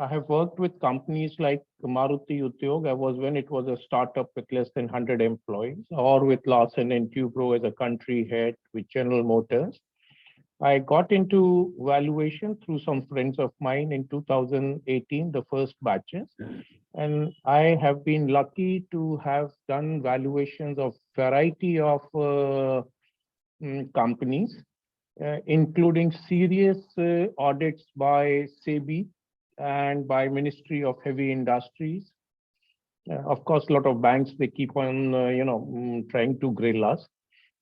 I have worked with companies like Maruti Udyog. I was when it was a startup with less than 100 employees, or with Larsen and Tubro as a country head with General Motors. I got into valuation through some friends of mine in 2018, the first batches. And I have been lucky to have done valuations of variety of companies, including serious audits by SEBI and by Ministry of Heavy Industries. Of course, a lot of banks, they keep on, trying to grill us.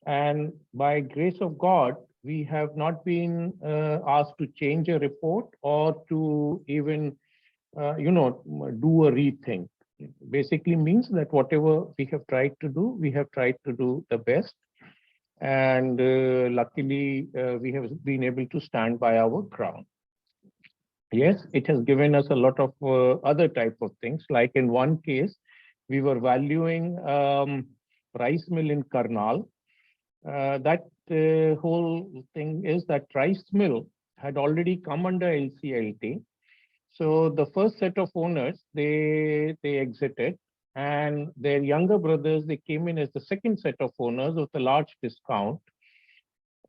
And by grace of God, we have not been asked to change a report or to even, do a rethink. It basically means that whatever we have tried to do, we have tried to do the best. And luckily, we have been able to stand by our ground. Yes, it has given us a lot of other type of things. Like in one case, we were valuing rice mill in Karnal. That whole thing is that rice mill had already come under LCLT. So the first set of owners, they exited, and their younger brothers, they came in as the second set of owners with a large discount.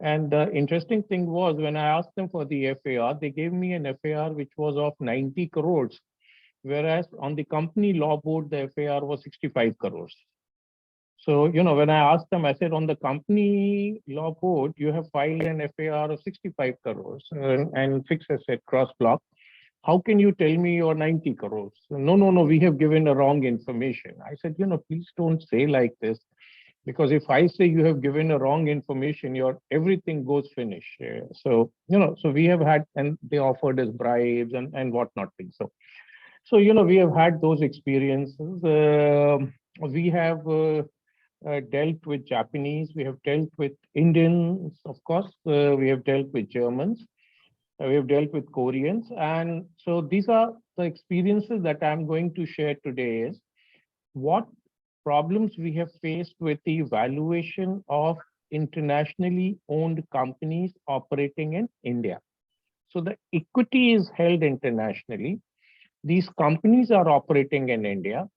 And the interesting thing was, when I asked them for the FAR, they gave me an FAR which was of 90 crores, whereas on the company law board, the FAR was 65 crores. So, when I asked them, I said, on the company law board, you have filed an FAR of 65 crores and fixed asset cross block. How can you tell me you're 90 crores? No, we have given a wrong information. I said, please don't say like this. Because if I say you have given a wrong information, your everything goes finish. So we have had, and they offered us bribes and whatnot things. So we have had those experiences. We have dealt with Japanese, we have dealt with Indians, of course, we have dealt with Germans, we have dealt with Koreans. And so these are the experiences that I'm going to share today is what problems we have faced with the valuation of internationally owned companies operating in India. So the equity is held internationally. These companies are operating in India,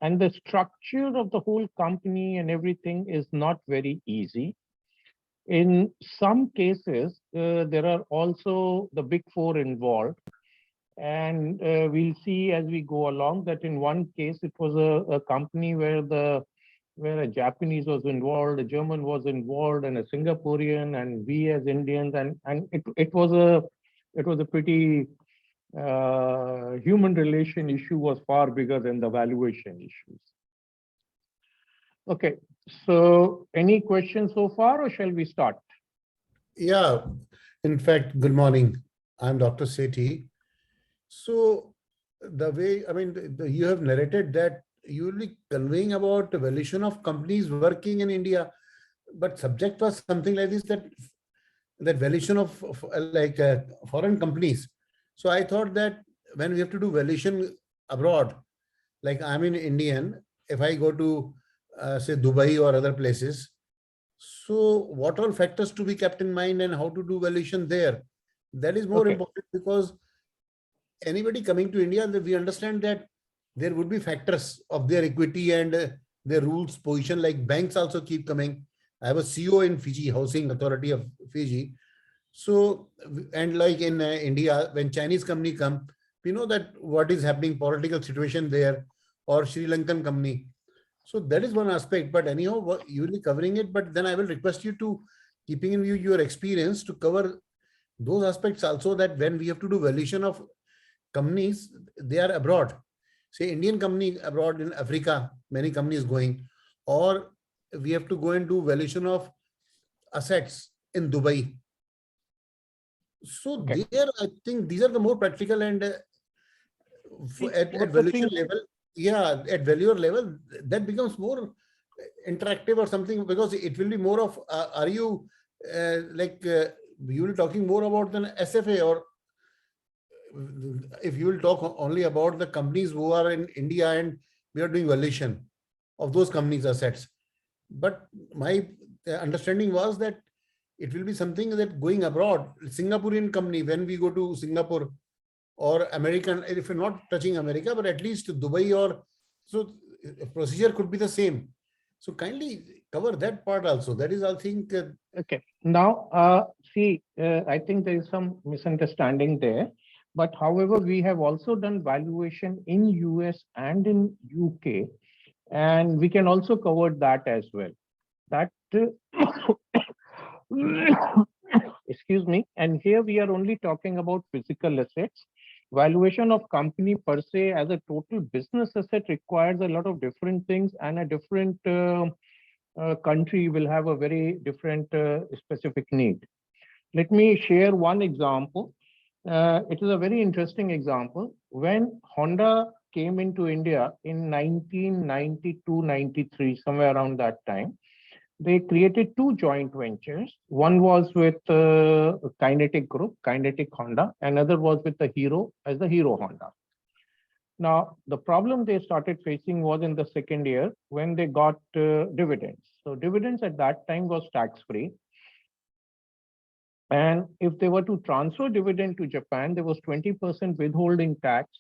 and the structure of the whole company and everything is not very easy. In some cases, there are also the big four involved. And we'll see as we go along that in one case, it was a company where a Japanese was involved, a German was involved, and a Singaporean, and we as Indians, and it was a pretty human relation issue was far bigger than the valuation issues. Okay, so any questions so far, or shall we start? Yeah, in fact, good morning. I'm Dr. Sethi. So the way, you have narrated that you will be conveying about the valuation of companies working in India, but subject was something like this, that valuation of foreign companies. So I thought that when we have to do valuation abroad, like I'm in Indian, if I go to say Dubai or other places, so what all factors to be kept in mind and how to do valuation there? That is more important, because anybody coming to India, we understand that there would be factors of their equity and their rules, position, like banks also keep coming. I was CEO in Fiji, Housing Authority of Fiji. So, and like in India, when Chinese company come, we know that what is happening, political situation there, or Sri Lankan company. So that is one aspect, but anyhow, you will be covering it, but then I will request you to, keeping in view your experience, to cover those aspects also, that when we have to do valuation of companies, they are abroad, say Indian company abroad in Africa, many companies going, or we have to go and do valuation of assets in Dubai. So there, I think these are the more practical, and at valuation level, yeah, at value level, that becomes more interactive or something, because it will be more of, are you you will talking more about an SFA, or if you will talk only about the companies who are in India and we are doing valuation of those companies' assets. But my understanding was that it will be something that going abroad, Singaporean company, when we go to Singapore, or American, if you're not touching America, but at least Dubai, or so procedure could be the same. So kindly cover that part also. That is, I think, Okay. Now, see, I think there is some misunderstanding there. But however, we have also done valuation in US and in UK, and we can also cover that as well. That excuse me. And here we are only talking about physical assets. Valuation of company per se as a total business asset requires a lot of different things, and a different country will have a very different specific need. Let me share one example. It is a very interesting example. When Honda came into India in 1992-93, somewhere around that time, they created two joint ventures. One was with Kinetic Group, Kinetic Honda. Another was with the Hero as the Hero Honda. Now, the problem they started facing was in the second year when they got dividends. So dividends at that time was tax-free. And if they were to transfer dividend to Japan, there was 20% withholding tax,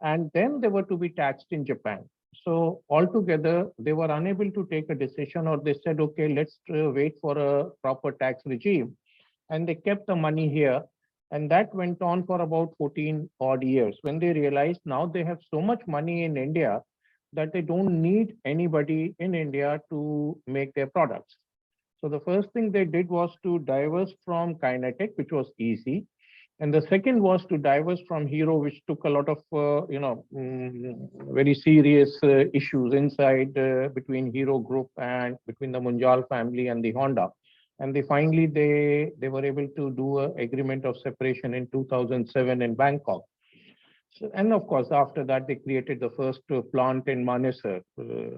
and then they were to be taxed in Japan. So altogether, they were unable to take a decision, or they said, okay, let's wait for a proper tax regime. And they kept the money here. And that went on for about 14 odd years when they realized now they have so much money in India that they don't need anybody in India to make their products. So the first thing they did was to divest from Kinetic, which was easy. And the second was to divest from Hero, which took a lot of, very serious issues inside between Hero Group and between the Munjal family and the Honda. And they were able to do an agreement of separation in 2007 in Bangkok. So, and of course, after that, they created the first plant in Manesar,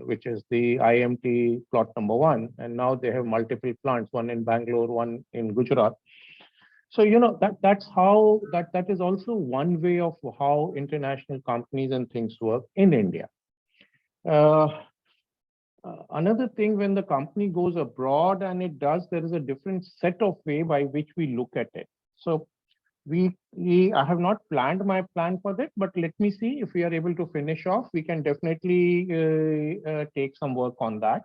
which is the IMT plot number one. And now they have multiple plants, one in Bangalore, one in Gujarat. So, that's how that is also one way of how international companies and things work in India. Another thing, when the company goes abroad and there is a different set of way by which we look at it. So I have not planned my plan for that, but let me see if we are able to finish off. We can definitely take some work on that.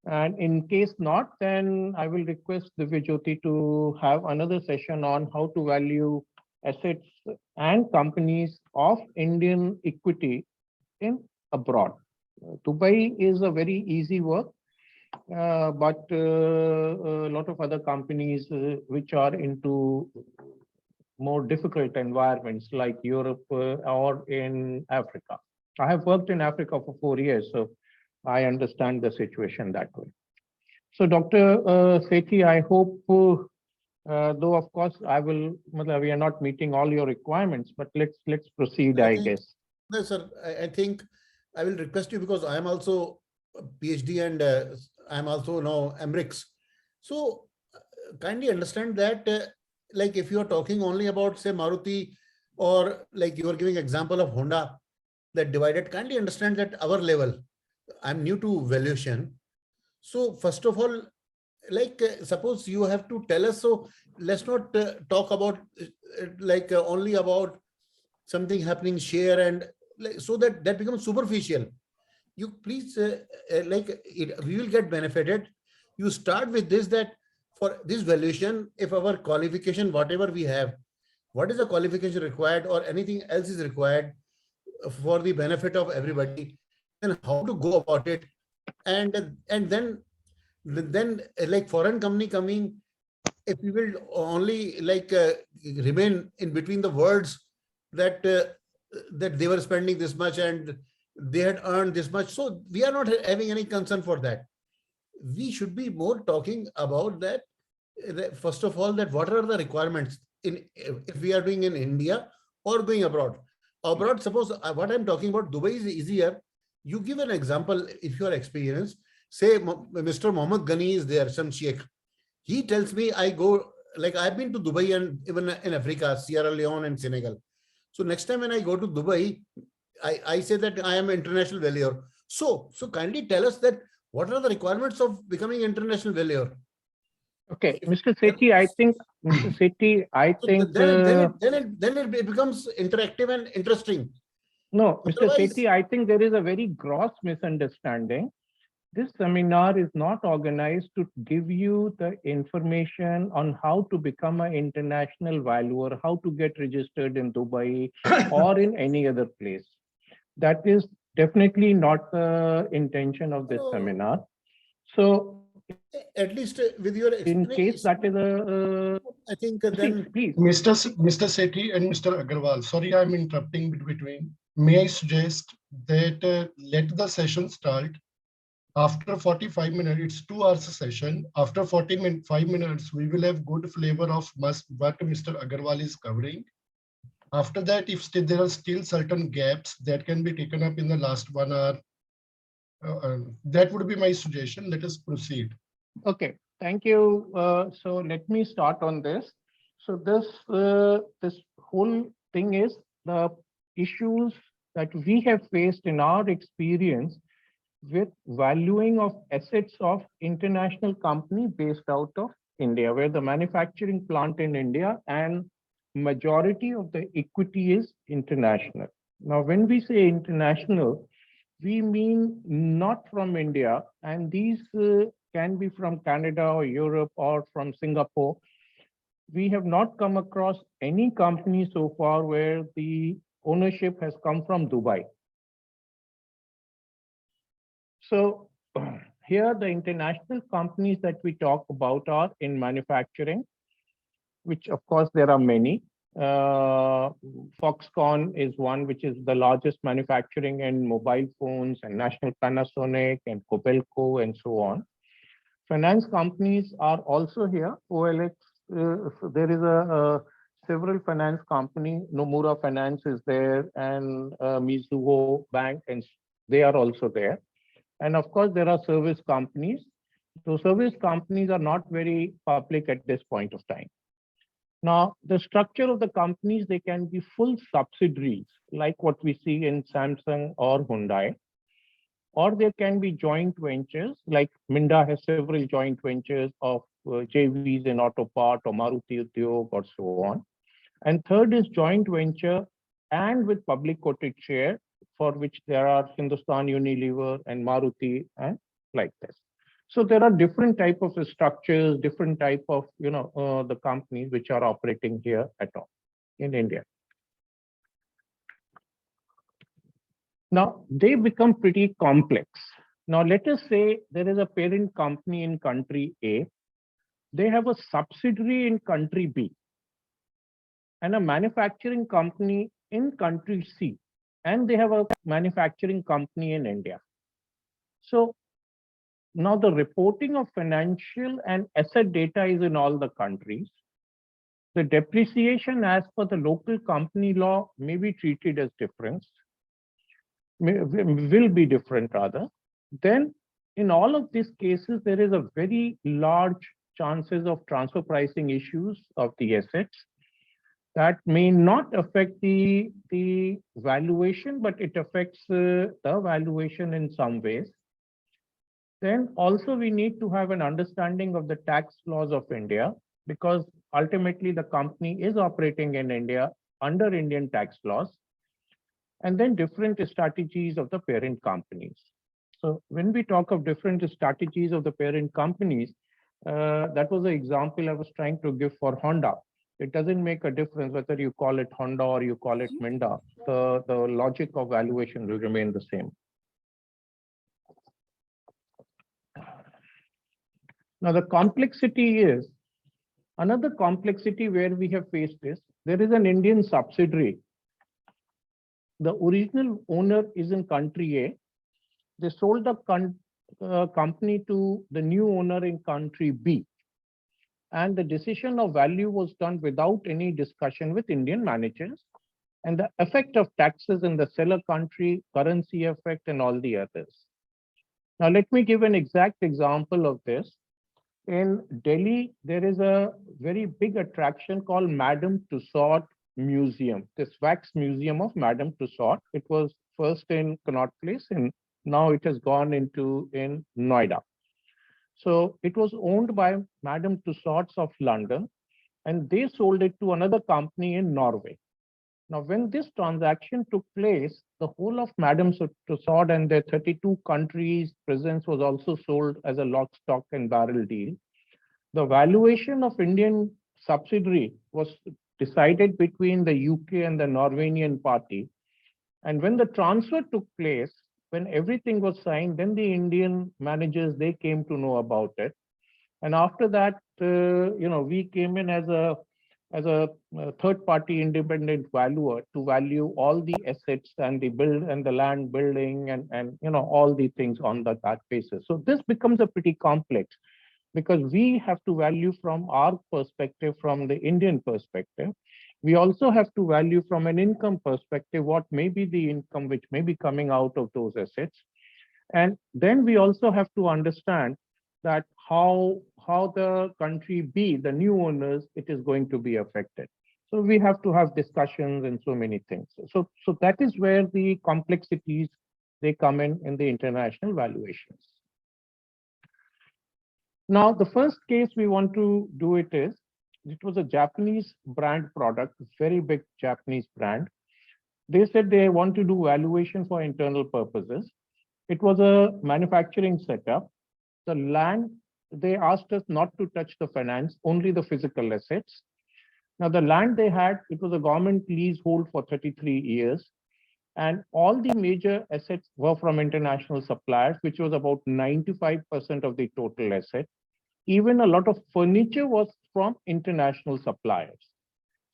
And in case not, then I will request Divyajyoti to have another session on how to value assets and companies of Indian equity in abroad. Dubai is a very easy work, but a lot of other companies which are into more difficult environments like Europe or in Africa. I have worked in Africa for 4 years, so I understand the situation that way. So, Dr. Sethi, I hope, though of course we are not meeting all your requirements, but let's proceed, I guess. No, sir. I think I will request you, because I am also a PhD and I am also now Emrix. So kindly understand that, like if you are talking only about, say, Maruti, or like you are giving example of Honda, that divided, kindly understand that our level, I'm new to valuation. So first of all, like suppose you have to tell us, so let's not talk about only about something happening share, and so that becomes superficial. You please we will get benefited. You start with this, that for this valuation, if our qualification, whatever we have, what is the qualification required, or anything else is required for the benefit of everybody, then how to go about it. And then like foreign company coming, if we will only remain in between the words that that they were spending this much and they had earned this much, so we are not having any concern for that. We should be more talking about that, first of all, that what are the requirements in, if we are doing in India or going abroad. Abroad, suppose what I'm talking about, Dubai is easier. You give an example if you are experienced. Say Mr. Mohammed Ghani is there, some sheikh. He tells me, I go, like I've been to Dubai and even in Africa, Sierra Leone and Senegal. So next time when I go to Dubai, I say that I am an international valuer. So kindly tell us that what are the requirements of becoming international valuer? Okay, If Mr. then, Sethi, I think, Mr. Sethi, I so think, then it becomes interactive and interesting. no, Mr. Otherwise, Sethi, I think there is a very gross misunderstanding. This seminar is not organized to give you the information on how to become an international valuer, how to get registered in Dubai or in any other place. That is definitely not the intention of this no, seminar. So at least with your in case explanation, that is a, I think please, then please. Mr. Sethi and Mr. Agarwal, sorry I'm interrupting between. May I suggest that let the session start after 45 minutes? It's 2 hours session. After 5 minutes, we will have good flavor of what Mr. Agarwal is covering. After that, if there are still certain gaps that can be taken up in the last 1 hour, that would be my suggestion. Let us proceed. Okay, thank you. So let me start on this. So this whole thing is the issues that we have faced in our experience with valuing of assets of international company based out of India, where the manufacturing plant in India and majority of the equity is international. Now, when we say international, we mean not from India, and these can be from Canada or Europe or from Singapore. We have not come across any company so far where the ownership has come from Dubai. So here the international companies that we talk about are in manufacturing, which of course there are many. Foxconn is one, which is the largest manufacturing in mobile phones, and National Panasonic and Cobelco and so on. Finance companies are also here. OLX, there is a several finance company. Nomura Finance is there, and Mizuho Bank, and they are also there. And of course, there are service companies. So service companies are not very public at this point of time. Now, the structure of the companies, they can be full subsidiaries, like what we see in Samsung or Hyundai, or there can be joint ventures, like Minda has several joint ventures of JVs in Autopart or Maruti Udyog or so on. And third is joint venture and with public quoted share, for which there are Hindustan Unilever and Maruti and like this. So there are different type of structures, different type of the companies which are operating here at all in India. Now they become pretty complex. Now let us say there is a parent company in country A. They have a subsidiary in country B and a manufacturing company in country C, and they have a manufacturing company in India. So now the reporting of financial and asset data is in all the countries. The depreciation as per the local company law may be treated as difference, will be different rather. Then in all of these cases, there is a very large chances of transfer pricing issues of the assets that may not affect the valuation, but it affects the valuation in some ways. Then also we need to have an understanding of the tax laws of India, because ultimately the company is operating in India under Indian tax laws, and then different strategies of the parent companies. So when we talk of different strategies of the parent companies, that was the example I was trying to give for Honda. It doesn't make a difference whether you call it Honda or you call it Minda. The logic of valuation will remain the same. Now the complexity is, another complexity where we have faced is, there is an Indian subsidiary. The original owner is in country A. They sold the company to the new owner in country B. And the decision of value was done without any discussion with Indian managers. And the effect of taxes in the seller country, currency effect, and all the others. Now, let me give an exact example of this. In Delhi, there is a very big attraction called Madame Tussauds Museum, this wax museum of Madame Tussauds. It was first in Connaught Place, and now it has gone into in Noida. So it was owned by Madame Tussauds of London, and they sold it to another company in Norway. Now, when this transaction took place, the whole of Madame Tussauds and their 32 countries presence was also sold as a lock, stock, and barrel deal. The valuation of Indian subsidiary was decided between the UK and the Norwegian party. And when the transfer took place, when everything was signed, then the Indian managers, they came to know about it. And after that, we came in as a third party independent valuer to value all the assets and the build and the land building and all the things on that basis. So this becomes a pretty complex, because we have to value from our perspective, from the Indian perspective. We also have to value from an income perspective, what may be the income which may be coming out of those assets. And then we also have to understand that how the country B, the new owners, it is going to be affected. So we have to have discussions and so many things. So that is where the complexities, they come in the international valuations. Now, the first case we want to do it was a Japanese brand product, very big Japanese brand. They said they want to do valuation for internal purposes. It was a manufacturing setup. The land, they asked us not to touch the finance, only the physical assets. Now, the land they had, it was a government leasehold for 33 years. And all the major assets were from international suppliers, which was about 95% of the total asset. Even a lot of furniture was from international suppliers.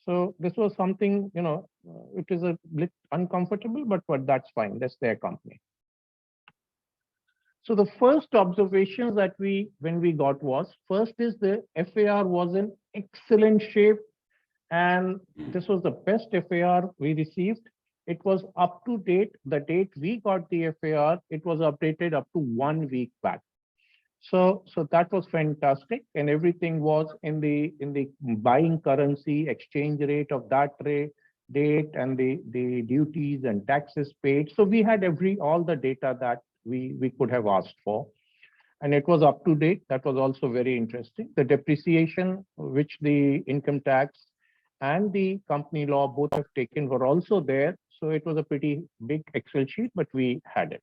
So this was something, it is a bit uncomfortable, but that's fine. That's their company. So the first observations that when we got was, first is the FAR was in excellent shape. And this was the best FAR we received. It was up to date. The date we got the FAR, it was updated up to 1 week back. So that was fantastic, and everything was in the buying currency, exchange rate of that date, and the duties and taxes paid. So we had all the data that we could have asked for, and it was up to date. That was also very interesting. The depreciation, which the income tax and the company law both have taken, were also there. So it was a pretty big Excel sheet, but we had it.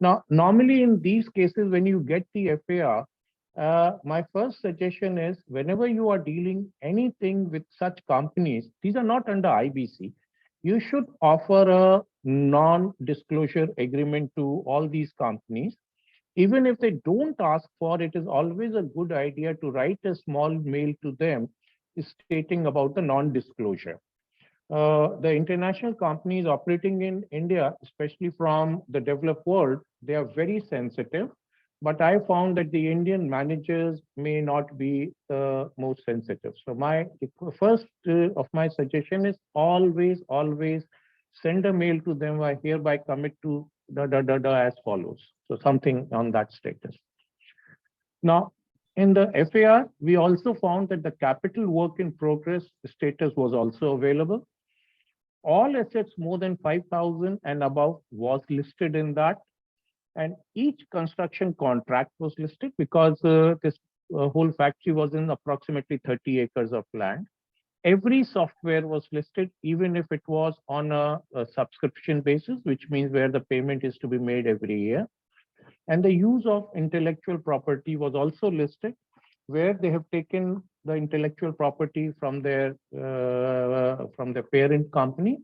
Now, normally in these cases, when you get the FAR, my first suggestion is, whenever you are dealing anything with such companies, these are not under IBC, you should offer a non-disclosure agreement to all these companies. Even if they don't ask for it, is always a good idea to write a small mail to them stating about the non-disclosure. The international companies operating in India, especially from the developed world, they are very sensitive. But I found that the Indian managers may not be the most sensitive. So my first of my suggestion is always send a mail to them. I hereby commit to as follows. So something on that status. Now, in the FAR, we also found that the capital work in progress status was also available. All assets more than 5,000 and above was listed in that. And each construction contract was listed, because this whole factory was in approximately 30 acres of land. Every software was listed, even if it was on a subscription basis, which means where the payment is to be made every year. And the use of intellectual property was also listed, where they have taken the intellectual property from their parent company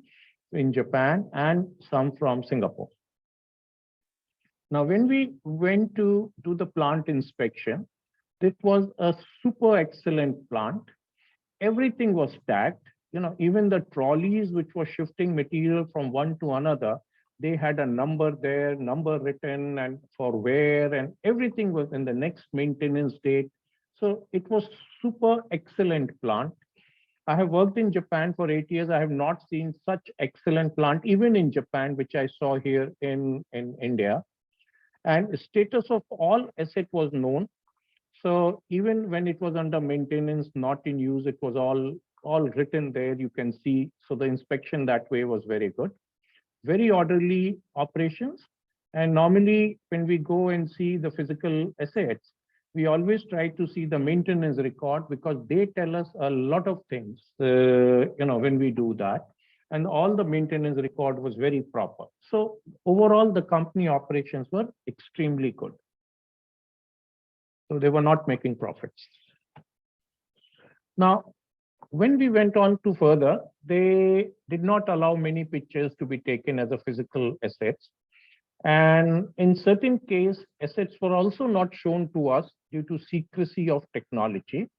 in Japan and some from Singapore. Now, when we went to do the plant inspection, it was a super excellent plant. Everything was stacked. Even the trolleys which were shifting material from one to another, they had a number there, number written, and for where, and everything was in the next maintenance date. So it was super excellent plant. I have worked in Japan for 8 years. I have not seen such excellent plant, even in Japan, which I saw here in India. And status of all asset was known. So even when it was under maintenance, not in use, it was all written there. You can see. So the inspection that way was very good. Very orderly operations. And normally when we go and see the physical assets, we always try to see the maintenance record because they tell us a lot of things, when we do that. And all the maintenance record was very proper. So overall, the company operations were extremely good. So they were not making profits. Now, when we went on to further, they did not allow many pictures to be taken as a physical assets. And in certain case, assets were also not shown to us due to secrecy of technology.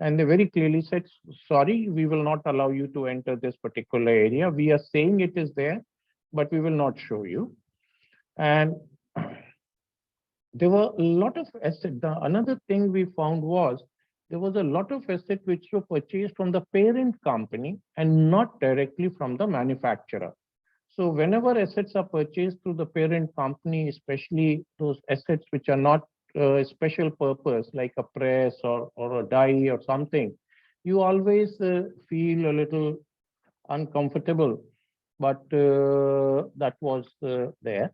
And they very clearly said, sorry, we will not allow you to enter this particular area. We are saying it is there, but we will not show you. And there were a lot of assets. Another thing we found was there was a lot of assets which were purchased from the parent company and not directly from the manufacturer. So whenever assets are purchased through the parent company, especially those assets which are not special purpose, like a press or a die or something, you always feel a little uncomfortable. But that was there.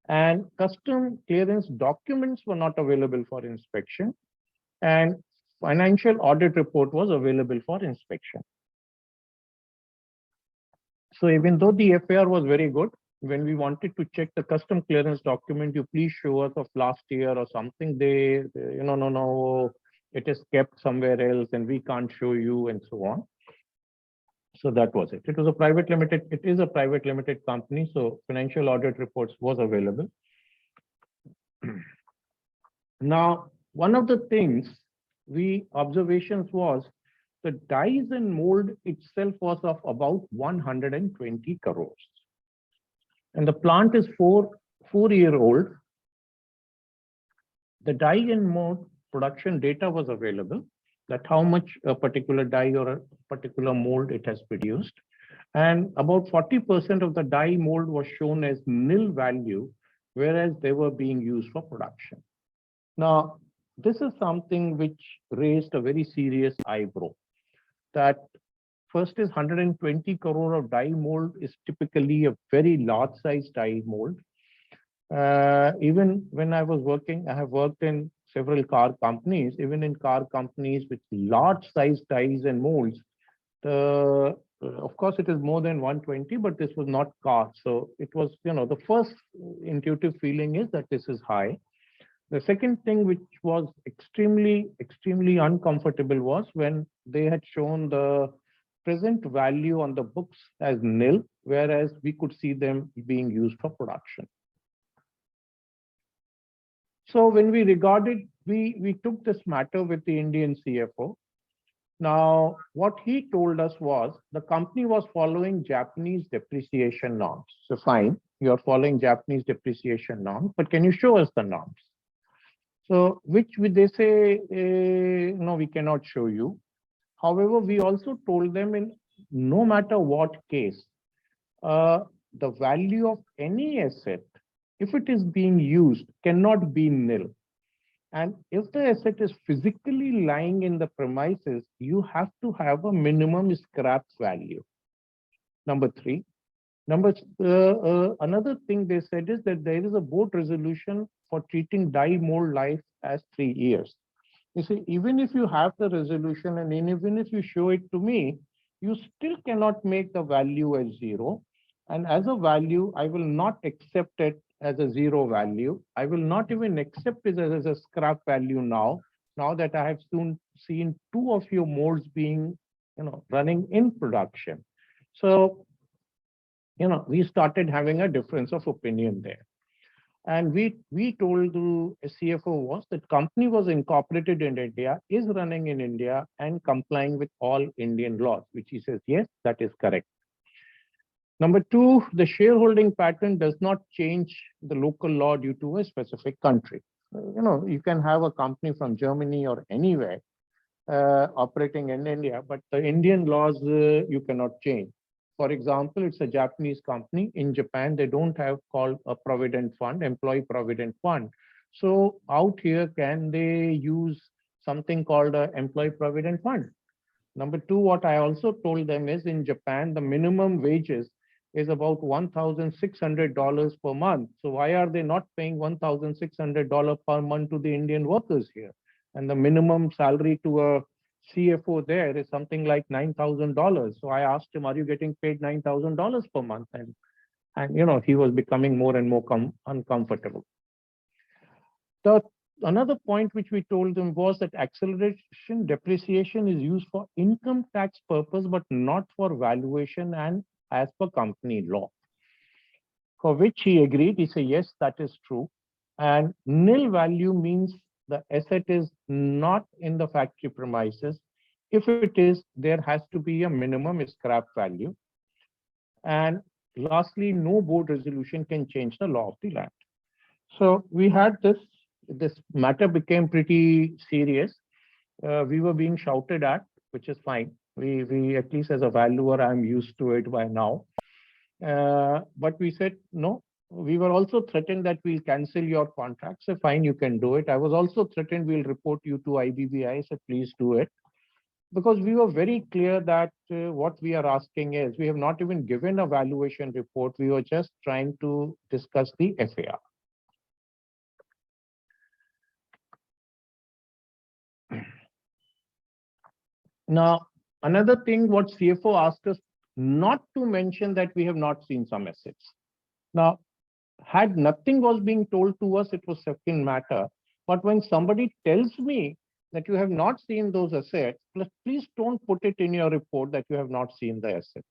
And custom clearance documents were not available for inspection. And financial audit report was available for inspection. So even though the FAR was very good, when we wanted to check the custom clearance document, you please show us of last year or something, no, it is kept somewhere else and we can't show you and so on. So that was it. It is a private limited company. So financial audit reports was available. Now, one of the things observations was the dies and mold itself was of about 120 crores. And the plant is four-year-old. The die and mold production data was available, that how much a particular die or a particular mold it has produced. And about 40% of the die mold was shown as nil value, whereas they were being used for production. Now, this is something which raised a very serious eyebrow. That first is 120 crore of die mold is typically a very large size die mold. Even when I was working, I have worked in several car companies, even in car companies with large size dies and molds. Of course, it is more than 120, but this was not car. So it was, the first intuitive feeling is that this is high. The second thing which was extremely uncomfortable was when they had shown the present value on the books as nil, whereas we could see them being used for production. So when we took this matter with the Indian CFO. Now, what he told us was the company was following Japanese depreciation norms. So fine, you are following Japanese depreciation norms, but can you show us the norms? So they say, no, we cannot show you. However, we also told them in no matter what case, the value of any asset, if it is being used, cannot be nil. And if the asset is physically lying in the premises, you have to have a minimum scrap value. Number three. Another thing they said is that there is a board resolution for treating die mold life as 3 years. You see, even if you have the resolution and even if you show it to me, you still cannot make the value as 0. And as a value, I will not accept it as a 0 value. I will not even accept it as a scrap value now that I have soon seen 2 of your molds being, running in production. So, we started having a difference of opinion there. And we told the CFO was that company was incorporated in India, is running in India and complying with all Indian laws, which he says, yes, that is correct. Number 2, the shareholding pattern does not change the local law due to a specific country. You can have a company from Germany or anywhere operating in India, but the Indian laws you cannot change. For example, it's a Japanese company. In Japan, they don't have called a provident fund, employee provident fund. So out here, can they use something called an employee provident fund? Number 2, what I also told them is in Japan, the minimum wages is about $1,600 per month. So why are they not paying $1,600 per month to the Indian workers here? And the minimum salary to a CFO there is something like $9,000. So I asked him, are you getting paid $9,000 per month? And he was becoming more and more uncomfortable. Another point which we told them was that acceleration depreciation is used for income tax purpose, but not for valuation and as per company law. For which he agreed. He said, yes, that is true. And nil value means the asset is not in the factory premises. If it is, there has to be a minimum scrap value. And lastly, no board resolution can change the law of the land. So we had this matter became pretty serious. We were being shouted at, which is fine. We at least as a valuer, I'm used to it by now. But we said, no, we were also threatened that we'll cancel your contract. So fine, you can do it. I was also threatened we'll report you to IBBI. So please do it. Because we were very clear that what we are asking is, we have not even given a valuation report. We were just trying to discuss the FAR. Now, another thing what CFO asked us not to mention that we have not seen some assets. Now, had nothing was being told to us, it was second matter. But when somebody tells me that you have not seen those assets, please don't put it in your report that you have not seen the assets.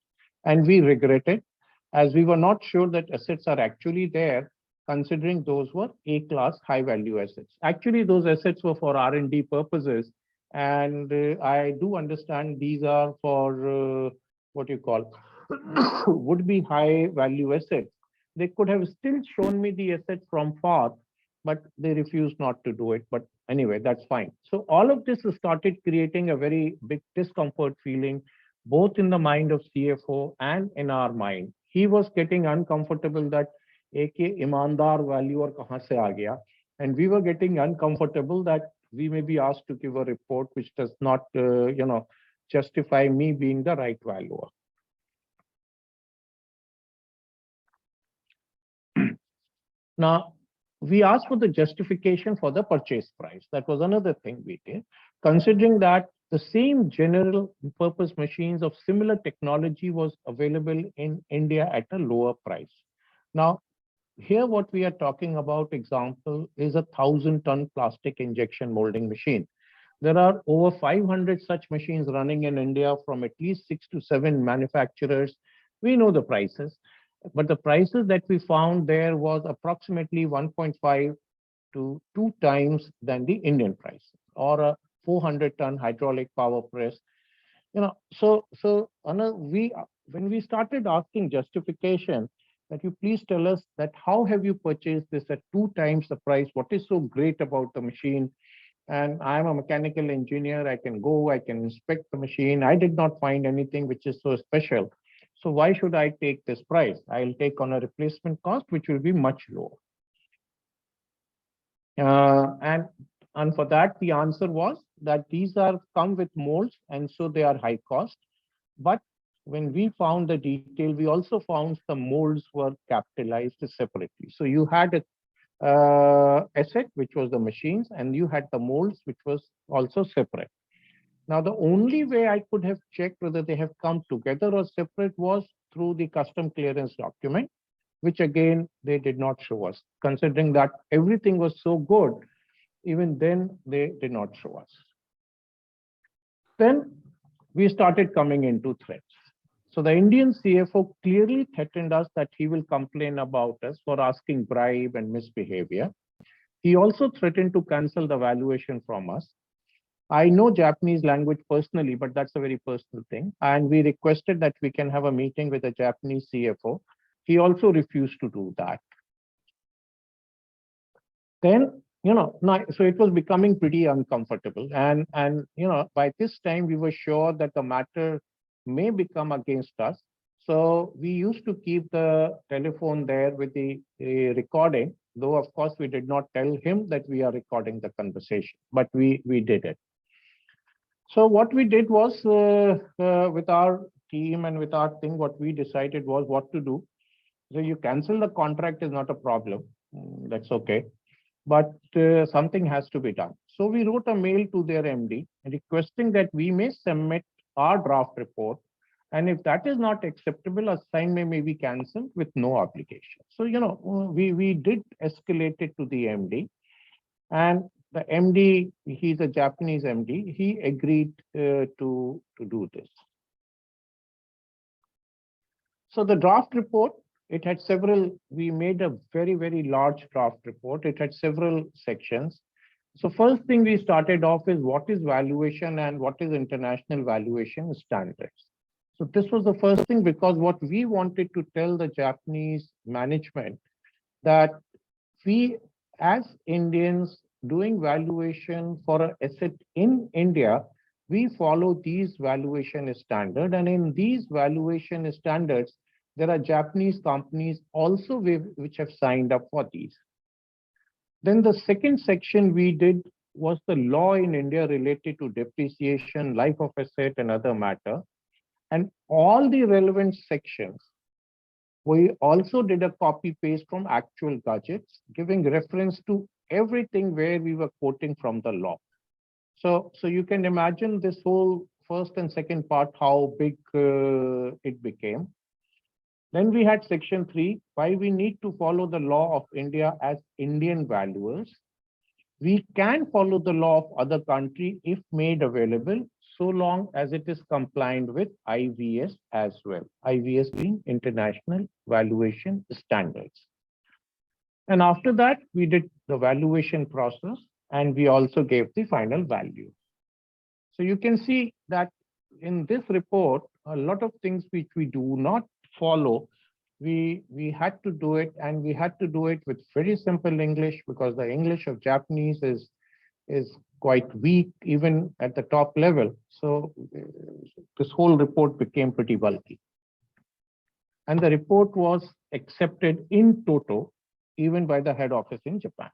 And we regret it, as we were not sure that assets are actually there, considering those were A-class high-value assets. Actually, those assets were for R&D purposes. And I do understand these are for what you call would be high-value assets. They could have still shown me the asset from far, but they refused not to do it. But anyway, that's fine. So all of this started creating a very big discomfort feeling, both in the mind of CFO and in our mind. He was getting uncomfortable that ek imandar valuer kahan se aa gaya, and we were getting uncomfortable that we may be asked to give a report which does not, justify me being the right valuer. Now, we asked for the justification for the purchase price. That was another thing we did, considering that the same general purpose machines of similar technology was available in India at a lower price. Now, here what we are talking about, example, is a 1,000-ton plastic injection molding machine. There are over 500 such machines running in India from at least 6 to 7 manufacturers. We know the prices. But the prices that we found there was approximately 1.5 to 2 times than the Indian price, or a 400-ton hydraulic power press. So when we started asking justification, that you please tell us that how have you purchased this at 2 times the price? What is so great about the machine? And I'm a mechanical engineer. I can go, I can inspect the machine. I did not find anything which is so special. So why should I take this price? I'll take on a replacement cost, which will be much lower. And for that, the answer was that these are come with molds, and so they are high cost. But when we found the detail, we also found the molds were capitalized separately. So you had a asset, which was the machines, and you had the molds, which was also separate. Now, the only way I could have checked whether they have come together or separate was through the custom clearance document, which again, they did not show us. Considering that everything was so good, even then they did not show us. Then we started coming into threats. So the Indian CFO clearly threatened us that he will complain about us for asking bribe and misbehavior. He also threatened to cancel the valuation from us. I know Japanese language personally, but that's a very personal thing. And we requested that we can have a meeting with a Japanese CFO. He also refused to do that. Then, so it was becoming pretty uncomfortable. And by this time, we were sure that the matter may become against us. So we used to keep the telephone there with the recording, though, of course, we did not tell him that we are recording the conversation, but we did it. So what we did was, with our team and with our thing, what we decided was what to do. So you cancel the contract is not a problem. That's okay. But something has to be done. So we wrote a mail to their MD requesting that we may submit our draft report. And if that is not acceptable, assignment may be cancelled with no obligation. So, we did escalate it to the MD. And the MD, he's a Japanese MD, he agreed to do this. So the draft report, it had several, we made a very, very large draft report. It had several sections. So first thing we started off is what is valuation and what is international valuation standards. So this was the first thing, because what we wanted to tell the Japanese management that we as Indians doing valuation for an asset in India, we follow these valuation standards, and in these valuation standards, there are Japanese companies also which have signed up for these. Then the second section we did was the law in India related to depreciation, life of asset, and other matter. And all the relevant sections, we also did a copy paste from actual gadgets, giving reference to everything where we were quoting from the law. So you can imagine this whole first and second part, how big it became. Then we had section 3, why we need to follow the law of India as Indian valuers. We can follow the law of other country if made available, so long as it is compliant with IVS as well. IVS being International Valuation Standards. And after that, we did the valuation process, and we also gave the final value. So you can see that in this report, a lot of things which we do not follow, we had to do it, and we had to do it with very simple English, because the English of Japanese is quite weak even at the top level. So this whole report became pretty bulky. And the report was accepted in toto, even by the head office in Japan.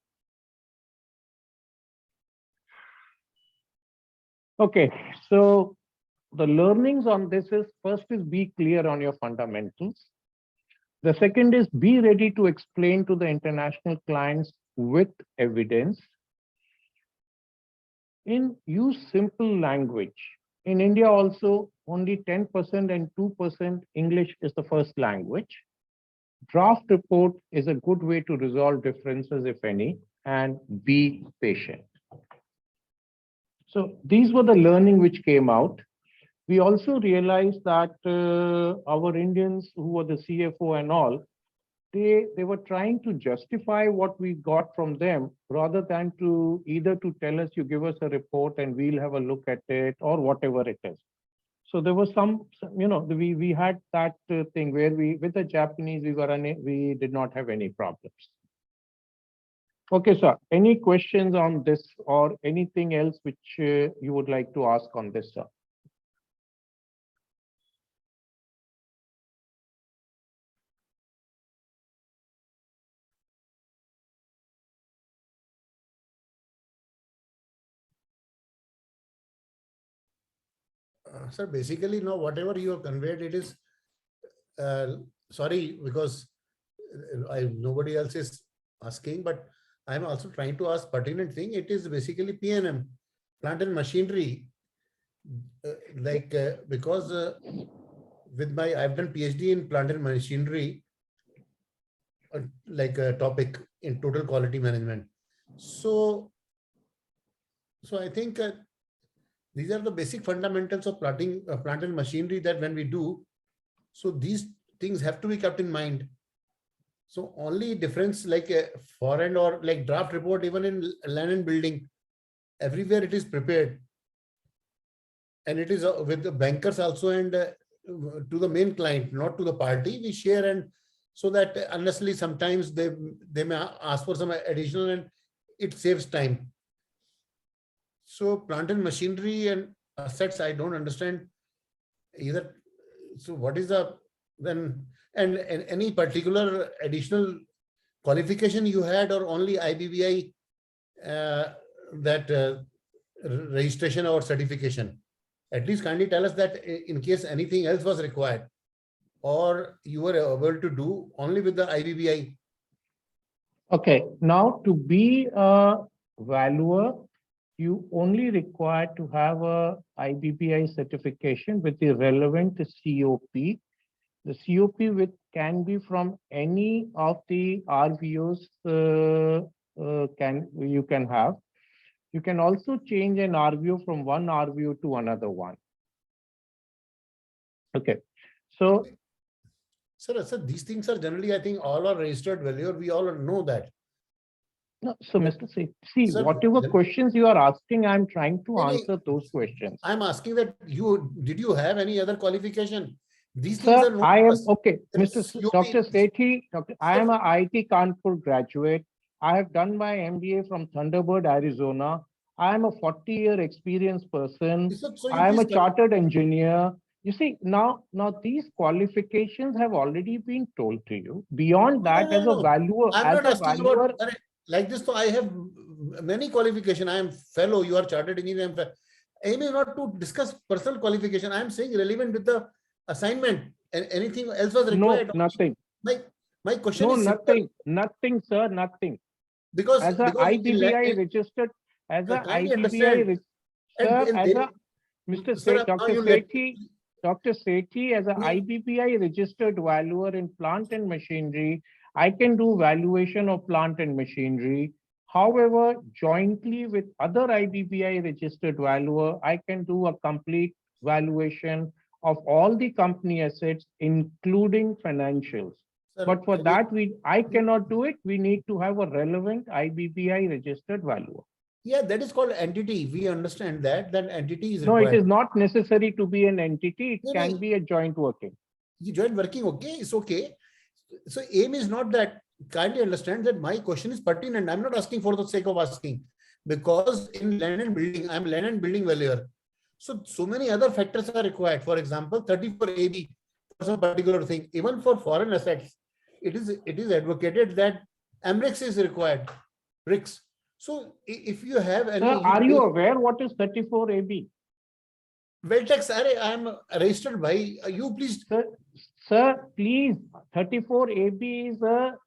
Okay, so the learnings on this is, first is be clear on your fundamentals. The second is be ready to explain to the international clients with evidence. Use simple language. In India also, only 10% and 2% English is the first language. Draft report is a good way to resolve differences, if any, and be patient. So these were the learning which came out. We also realized that our Indians who were the CFO and all, they were trying to justify what we got from them rather than to either to tell us, you give us a report and we'll have a look at it or whatever it is. So there was some, we had that thing where with the Japanese, we did not have any problems. Okay, sir, any questions on this or anything else which you would like to ask on this, sir? Sir, basically, now whatever you have conveyed, it is, sorry, because nobody else is asking, but I'm also trying to ask pertinent thing. It is basically PNM, plant and machinery. Because I've done PhD in plant and machinery, a topic in total quality management. So I think these are the basic fundamentals of plant and machinery that when we do, so these things have to be kept in mind. So only difference like a foreign or like draft report, even in land and building, everywhere it is prepared. And it is with the bankers also, and to the main client, not to the party, we share, and so that honestly, sometimes they may ask for some additional and it saves time. So plant and machinery and assets, I don't understand either. So what is the then, and any particular additional qualification you had, or only IBBI that registration or certification At least kindly tell us that in case anything else was required, or you were able to do only with the IBBI. Okay, now to be a valuer, you only require to have a IBBI certification with the relevant COP. The COP with can be from any of the RVOs you can have. You can also change an RVO from one RVO to another one. Okay, so Sir, these things are generally, I think, all are registered valuer. We all know that. no, so Mr. See, Sir, whatever questions you are asking, I'm trying to No, no. answer those questions. I'm asking that did you have any other qualification? These things Sir, are known I to am us. okay, COP Dr. Sethi. I am Sir. a IIT Kanpur graduate. I have done my MBA from Thunderbird, Arizona. I am a 40-year experienced person. So you I am a please chartered engineer. You see, now these qualifications have already been told to you. Beyond that, as a No. valuer, I'm as not a asking valuer, about like this. So I have many qualification. I am fellow. You are chartered engineer. Aim is not to discuss personal qualification. I am saying relevant with the assignment. And anything else was required. no, nothing. My question No, is simple. nothing, sir, nothing. Because As a IBBI registered, as a kindly IBBI, understand. sir, And as there, a Mr. sir, now Dr. you let Sethi, as a me. IBBI registered valuer in plant and machinery, I can do valuation of plant and machinery. However, jointly with other IBBI registered valuer, I can do a complete valuation of all the company assets, including financials. Sir, But for can that, I cannot do it. We need to have a relevant IBBI registered valuer. Yeah, that is called entity. We understand that entity is No, it required. is not necessary to be an entity. It No, can be a joint working. You join working, okay, it's okay. So aim is not that. Kindly understand that my question is pertinent. I'm not asking for the sake of asking, because in land and building, I'm land and building valuer. So many other factors are required. For example, 34AB for some particular thing. Even for foreign assets, it is advocated that MREX is required. RICS. So if you have any, Sir, are you aware what is 34AB? Veltex, I am registered by you. Please, sir, please. 34AB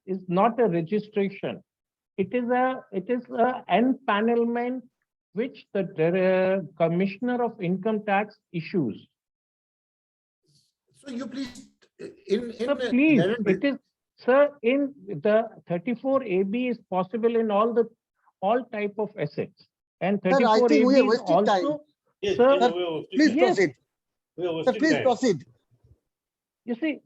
is not a registration. It is a empanelment which the Commissioner of Income Tax issues. So you please in Sir, please. It is, sir, in the 34AB is possible in all type of assets, and 34AB is also. Yes, Sir, please proceed. Sir, please proceed. You see,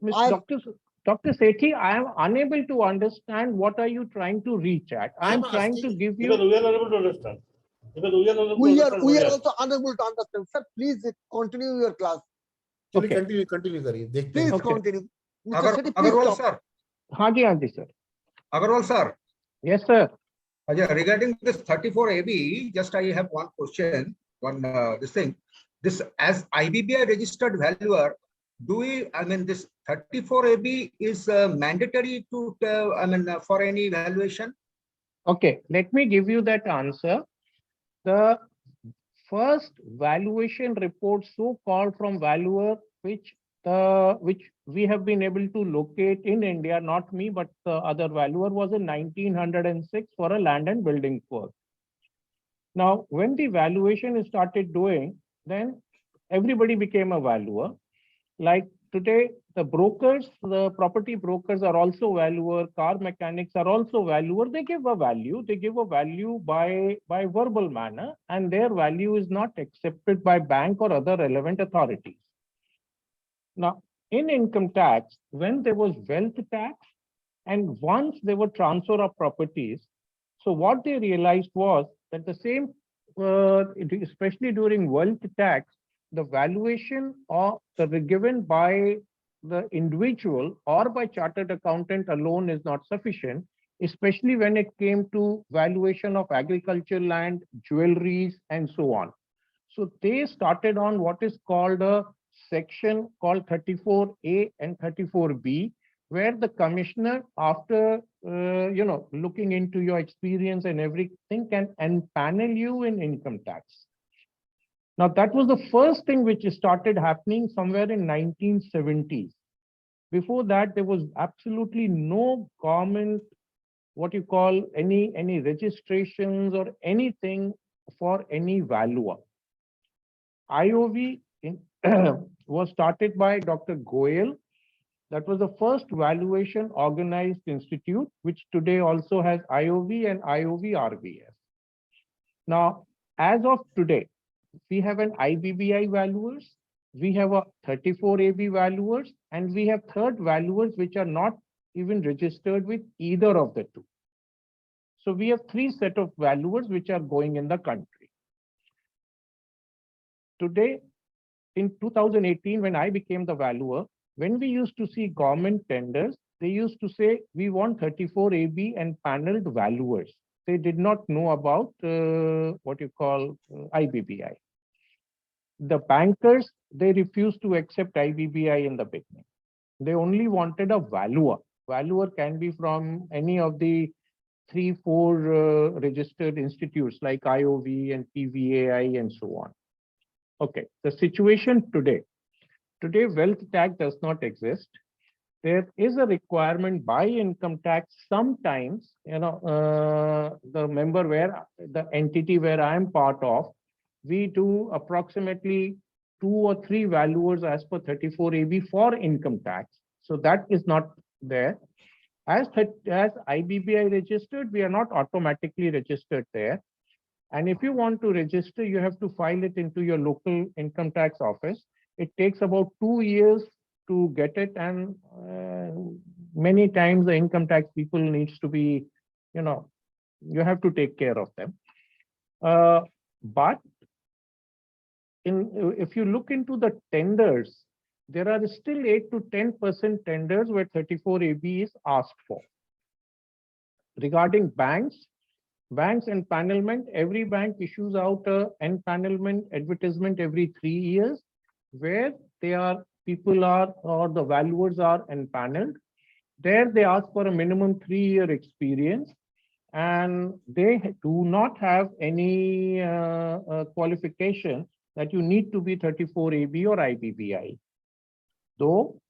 Dr. Sethi, I am unable to understand what are you trying to reach at. I'm trying to give you. Because we are unable to understand. We are also unable to understand. Sir, please continue your class. Okay. Continue. Please continue. Agarwal sir. Haan ji, sir. Agarwal sir. Yes, sir. Regarding this 34AB, just I have one question. This as IBBI registered valuer, this 34AB is mandatory to, for any valuation? Okay, let me give you that answer. The first valuation report so-called from valuer, which we have been able to locate in India, not me, but the other valuer, was in 1906 for a land and building work. Now, when the valuation is started doing, then everybody became a valuer. Like today, the brokers, the property brokers are also valuer, car mechanics are also valuer. They give a value. They give a value by verbal manner, and their value is not accepted by bank or other relevant authorities. Now, in income tax, when there was wealth tax, and once there were transfer of properties, so what they realized was that the same, especially during wealth tax, the valuation or the given by the individual or by chartered accountant alone is not sufficient, especially when it came to valuation of agricultural land, jewelries, and so on. So they started on what is called a section called 34A and 34B, where the commissioner, after looking into your experience and everything, can empanel you in income tax. Now, that was the first thing which started happening somewhere in 1970s. Before that, there was absolutely no government, what you call any registrations or anything for any valuer. IOV was started by Dr. Goyal. That was the first valuation organized institute, which today also has IOV and IOV RBS. Now, as of today, we have an IBBI valuers, we have a 34AB valuers, and we have third valuers which are not even registered with either of the two. So we have three set of valuers which are going in the country. Today, in 2018, when I became the valuer, when we used to see government tenders, they used to say, we want 34AB and paneled valuers. They did not know about what you call IBBI. The bankers, they refused to accept IBBI in the beginning. They only wanted a valuer. Valuer can be from any of the 3-4 registered institutes like IOV and PVAI and so on. Okay, the situation today. Today, wealth tax does not exist. There is a requirement by income tax sometimes, the member where the entity where I am part of, we do approximately 2 or 3 valuers as per 34AB for income tax. So that is not there. As IBBI registered, we are not automatically registered there. And if you want to register, you have to file it into your local income tax office. It takes about 2 years to get it, and many times the income tax people needs to be, you have to take care of them. But if you look into the tenders, there are still 8 to 10% tenders where 34AB is asked for. Regarding banks and panelment, every bank issues out an empanelment advertisement every 3 years, where people are, or the valuers are empaneled. There they ask for a minimum 3-year experience, and they do not have any qualification that you need to be 34AB or IBBI. Though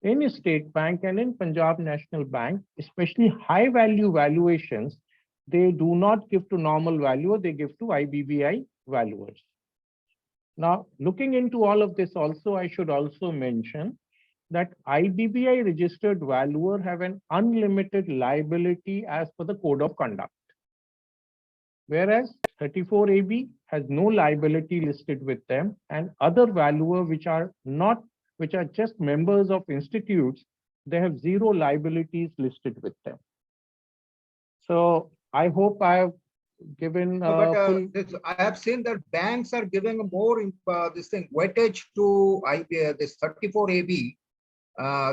in State Bank and in Punjab National Bank, especially high value valuations, they do not give to normal valuer, they give to IBBI valuers. Now, looking into all of this also, I should also mention that IBBI registered valuer have an unlimited liability as per the code of conduct. Whereas 34AB has no liability listed with them, and other valuer which are just members of institutes, they have 0 liabilities listed with them. So I hope I have given I have seen that banks are giving more weightage to this 34AB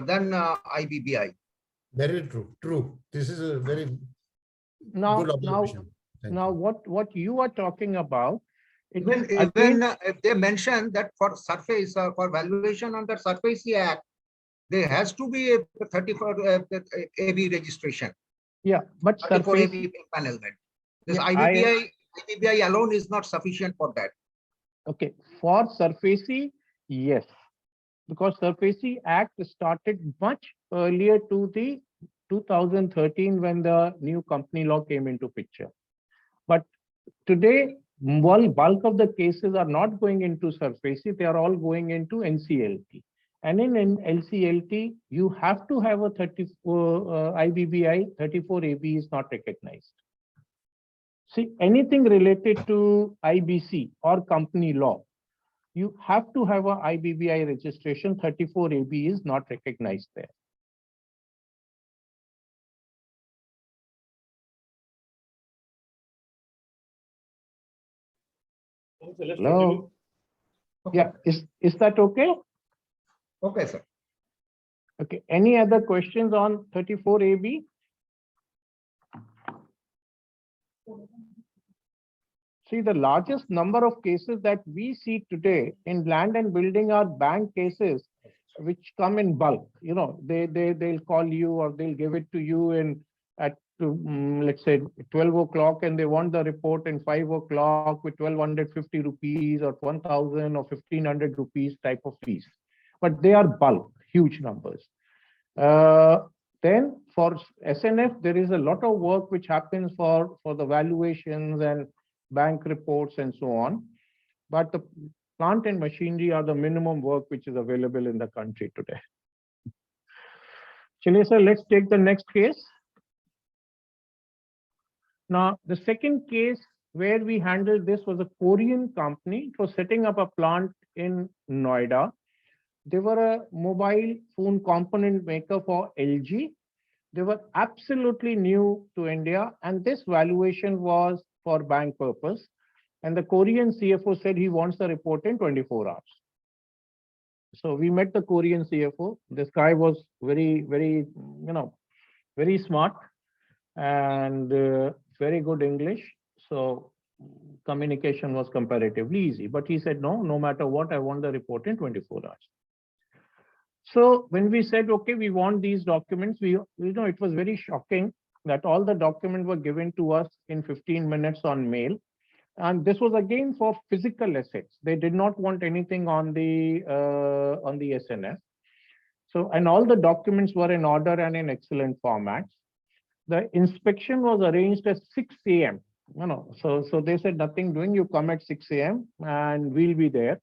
than IBBI. Very true. True. This is a very good observation. Now, what you are talking about, even if they mention that for surface for valuation under Surface Act, there has to be a 34 AB registration. Yeah, but 34 AB empanelment. This IBBI alone is not sufficient for that. Okay, for Surface, yes, because Surface Act started much earlier to the 2013 when the new company law came into picture. But today, bulk of the cases are not going into Surface, they are all going into NCLT. And in NCLT, you have to have a IBBI, 34AB is not recognized. See, anything related to IBC or company law, you have to have a IBBI registration, 34AB is not recognized there. Hello? Okay. Yeah, is that okay? Okay, sir. Okay, any other questions on 34AB? See, the largest number of cases that we see today in land and building are bank cases which come in bulk. They'll call you or they'll give it to you at let's say 12 o'clock and they want the report in 5 o'clock with 1250 rupees or 1000 or 1500 rupees type of fees. But they are bulk, huge numbers. Then for SNF, there is a lot of work which happens for the valuations and bank reports and so on. But the plant and machinery are the minimum work which is available in the country today. Chile, sir, let's take the next case. Now, the second case where we handled this was a Korean company. It was setting up a plant in Noida. They were a mobile phone component maker for LG. They were absolutely new to India, and this valuation was for bank purpose. And the Korean CFO said he wants the report in 24 hours. So we met the Korean CFO. This guy was very, very smart and very good English. So communication was comparatively easy. But he said, no matter what, I want the report in 24 hours. So when we said, okay, we want these documents, it was very shocking that all the documents were given to us in 15 minutes on mail. And this was again for physical assets. They did not want anything on the SNF. So, and all the documents were in order and in excellent formats. The inspection was arranged at 6 a.m. So they said nothing doing. You come at 6 a.m. and we'll be there,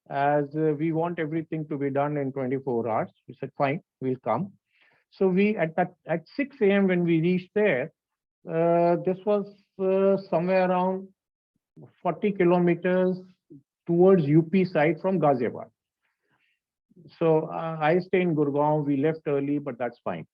as we want everything to be done in 24 hours. We said fine, we'll come. So we at 6 a.m. when we reached there, this was somewhere around 40 kilometers towards UP side from Ghaziabad. So I stay in Gurgaon. We left early, but that's fine.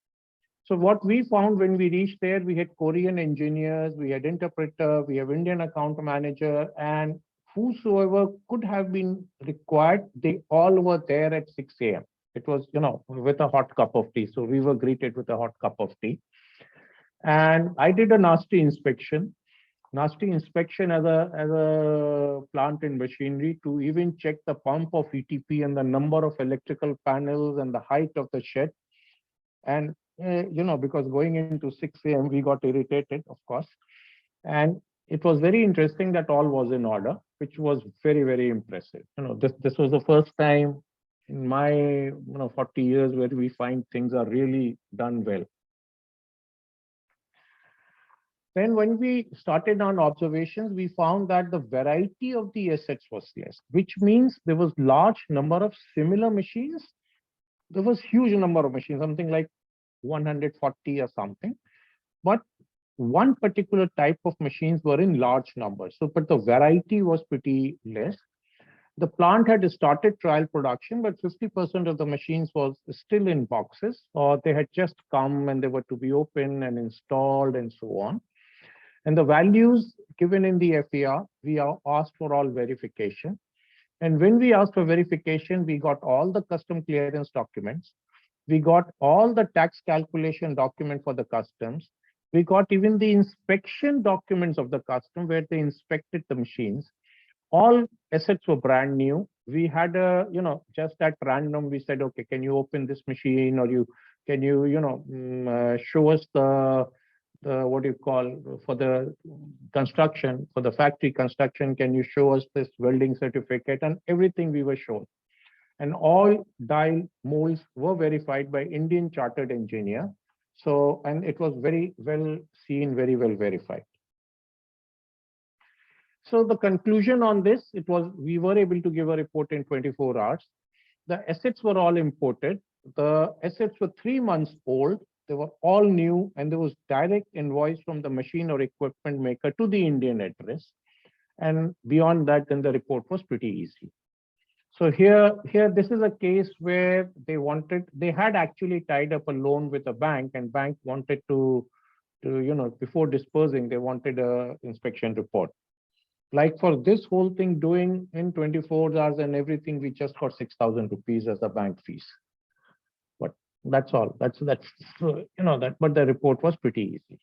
So what we found when we reached there, we had Korean engineers, we had interpreter, we have Indian account manager, and whosoever could have been required, they all were there at 6 a.m. It was, with a hot cup of tea. So we were greeted with a hot cup of tea. And I did a nasty inspection as a plant and machinery to even check the pump of ETP and the number of electrical panels and the height of the shed. And, because going into 6 a.m., we got irritated, of course. And it was very interesting that all was in order, which was very, very impressive. This was the first time in my 40 years where we find things are really done well. Then when we started on observations, we found that the variety of the assets was less, which means there was large number of similar machines. There was huge number of machines, something like 140 or something. But one particular type of machines were in large numbers. So, but the variety was pretty less. The plant had started trial production, but 50% of the machines was still in boxes, or they had just come and they were to be opened and installed and so on. And the values given in the FAR, we are asked for all verification. And when we asked for verification, we got all the custom clearance documents. We got all the tax calculation document for the customs. We got even the inspection documents of the custom where they inspected the machines. All assets were brand new. We had a, just at random, we said, okay, can you open this machine, or can you show us the what do you call for the construction, for the factory construction, can you show us this welding certificate? And everything we were shown. And all die molds were verified by Indian chartered engineer. So, and it was very well seen, very well verified. So the conclusion on this, we were able to give a report in 24 hours. The assets were all imported. The assets were 3 months old. They were all new, and there was direct invoice from the machine or equipment maker to the Indian address. And beyond that, then the report was pretty easy. So here, this is a case where they had actually tied up a loan with a bank, and bank wanted to before dispersing, they wanted a inspection report. Like for this whole thing doing in 24 hours and everything, we just got 6,000 rupees as the bank fees. But that's all. That's but the report was pretty easy.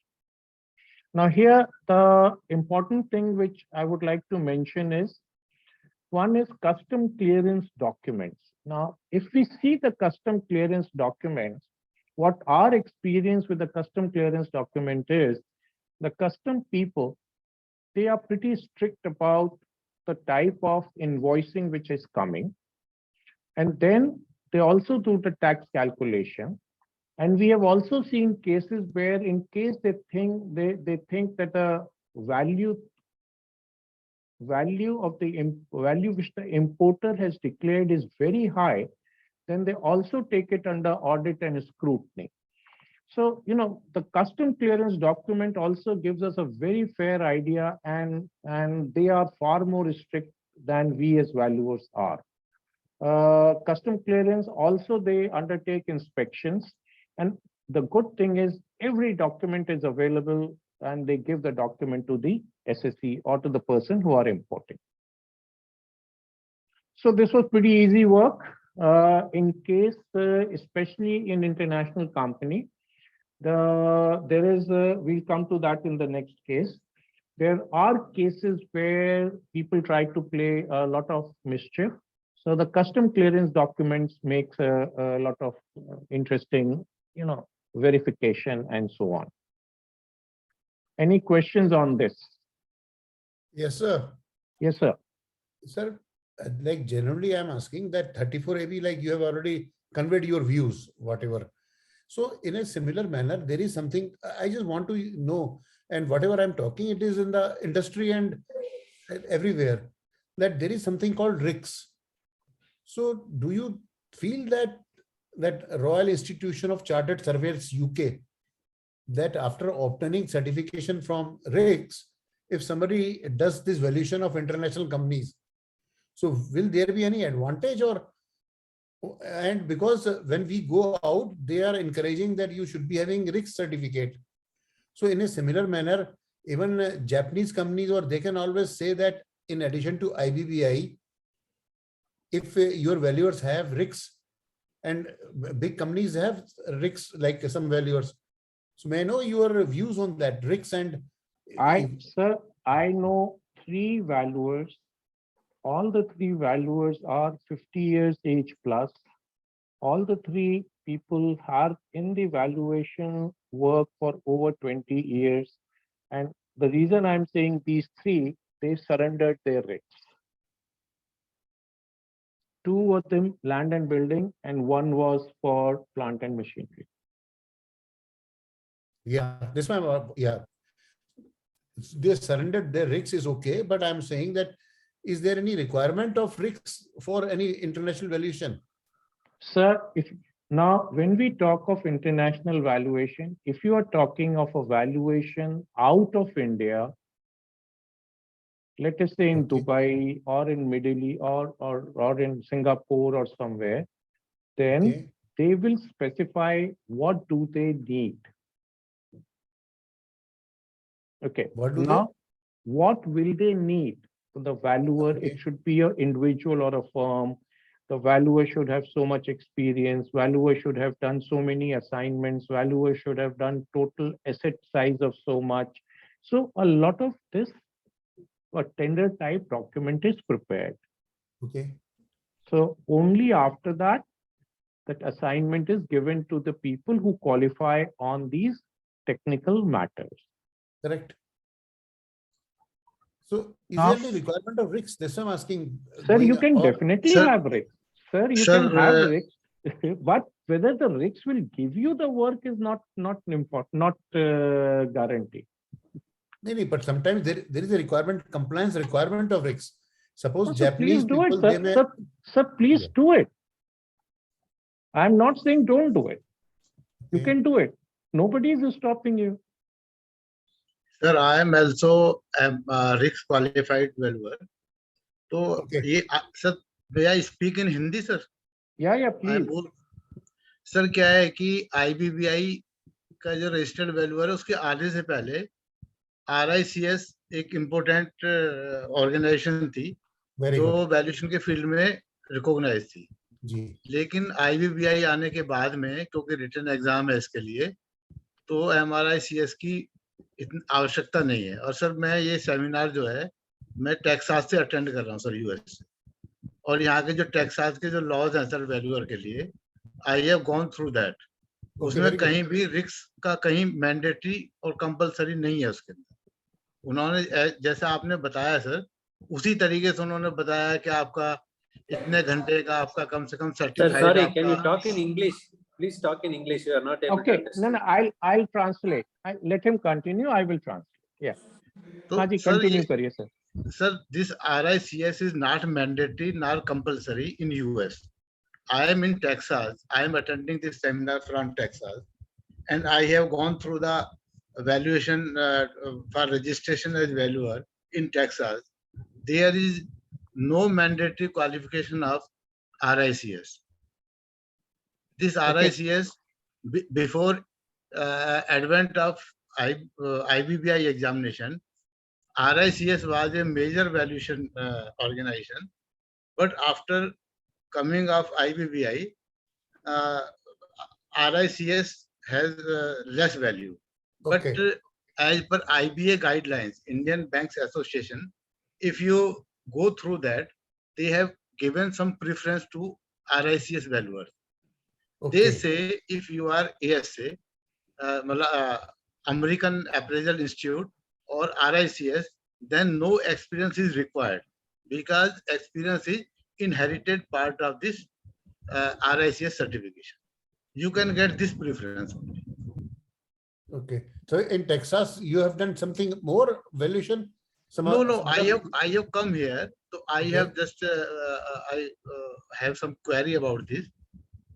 Now here, the important thing which I would like to mention is, one is custom clearance documents. Now, if we see the custom clearance documents, what our experience with the custom clearance document is, the custom people, they are pretty strict about the type of invoicing which is coming. And then they also do the tax calculation. And we have also seen cases where in case they think that the value of the value which the importer has declared is very high, then they also take it under audit and scrutiny. So, the custom clearance document also gives us a very fair idea, and they are far more strict than we as valuers are. Custom clearance also, they undertake inspections, and the good thing is every document is available and they give the document to the SSE or to the person who are importing. So this was pretty easy work. In case, especially in international company, we'll come to that in the next case. There are cases where people try to play a lot of mischief. So the custom clearance documents makes a lot of interesting, verification and so on. Any questions on this? Yes, sir. Yes, sir. Sir, like generally I'm asking that 34AB, like you have already conveyed your views, whatever. So in a similar manner, there is something I just want to know, and whatever I'm talking, it is in the industry and everywhere, that there is something called RICS. So do you feel that Royal Institution of Chartered Surveyors UK, that after obtaining certification from RICS, if somebody does this valuation of international companies, so will there be any advantage? Or, and because when we go out, they are encouraging that you should be having RICS certificate. So in a similar manner, even Japanese companies, or they can always say that in addition to IBBI, if your valuers have RICS, and big companies have RICS, like some valuers. So may I know your views on that, RICS? And Sir, I know 3 valuers. All the 3 valuers are 50 years age plus. All the 3 people are in the valuation work for over 20 years. And the reason I'm saying these 3, they surrendered their RICS. 2 of them land and building, and 1 was for plant and machinery. Yeah, this one, yeah. They surrendered their RICS is okay, but I'm saying that, is there any requirement of RICS for any international valuation? Sir, now when we talk of international valuation, if you are talking of a valuation out of India, let us say in Dubai or in Middle East or in Singapore or somewhere, then they will specify what do they need. Okay. What will they need? The valuer, it should be an individual or a firm. The valuer should have so much experience. Valuer should have done so many assignments. Valuer should have done total asset size of so much. So a lot of this, a tender type document is prepared. Okay. So only after that, that assignment is given to the people who qualify on these technical matters. Correct. So is there any requirement of RICS? That's what I'm asking. Sir, you can definitely have RICS. Sir, you can have RICS, but whether the RICS will give you the work is not important, not guaranteed. No, but sometimes there is a requirement, compliance requirement of RICS. Suppose So Japanese please do people, it, sir, please do it. I'm not saying don't do it. You can do it. Nobody is stopping you. Sir, I am also a RICS qualified valuer. So, sir, may I speak in Hindi, sir? Yeah, please. Sir क्या है कि IBBI का जो registered valuer है उसके आने से पहले RICS एक इम्पोर्टेंट ऑर्गेनाइजेशन थी जो वैल्यूएशन के फील्ड में रिकॉग्नाइज थी जी। लेकिन IBBI आने के बाद में क्योंकि रिटन एग्जाम है इसके लिए तो MRICS की इतनी आवश्यकता नहीं है। और सर मैं ये सेमिनार जो है मैं टेक्सास से अटेंड कर रहा हूँ सर US से, और यहाँ के जो टेक्सास के जो लॉज हैं सर वैल्यूअर के लिए, I have gone through that. उसमें कहीं भी रिस्क का कहीं मैंडेटरी और कंपलसरी नहीं है उसके अंदर। उन्होंने जैसा आपने बताया सर, उसी तरीके से उन्होंने बताया कि आपका इतने घंटे का आपका कम से कम Sir, certified sorry, can you आपका। talk in English? Please talk in English. You are not able to Okay, understand. no, I'll translate. Let him continue. I will translate. Yeah. तो हाँ जी, सर continue करिए sir. Sir, this RICS is not mandatory nor compulsory in US. I am in Texas. I am attending this seminar from Texas, and I have gone through the valuation for registration as valuer in Texas. There is no mandatory qualification of RICS. This Okay. RICS before advent of IBBI examination, RICS was a major valuation organization, but after coming of IBBI, uh, RICS has less value. But as per IBA guidelines, Indian Banks Association, if you go through that, they have given some preference to RICS valuers. They say if you are ASA, American Appraisal Institute or RICS, then no experience is required because experience is inherited part of this RICS certification. You can get this preference only. Okay. So in Texas, you have done something more valuation? No, I have come here. So I have just I have some query about this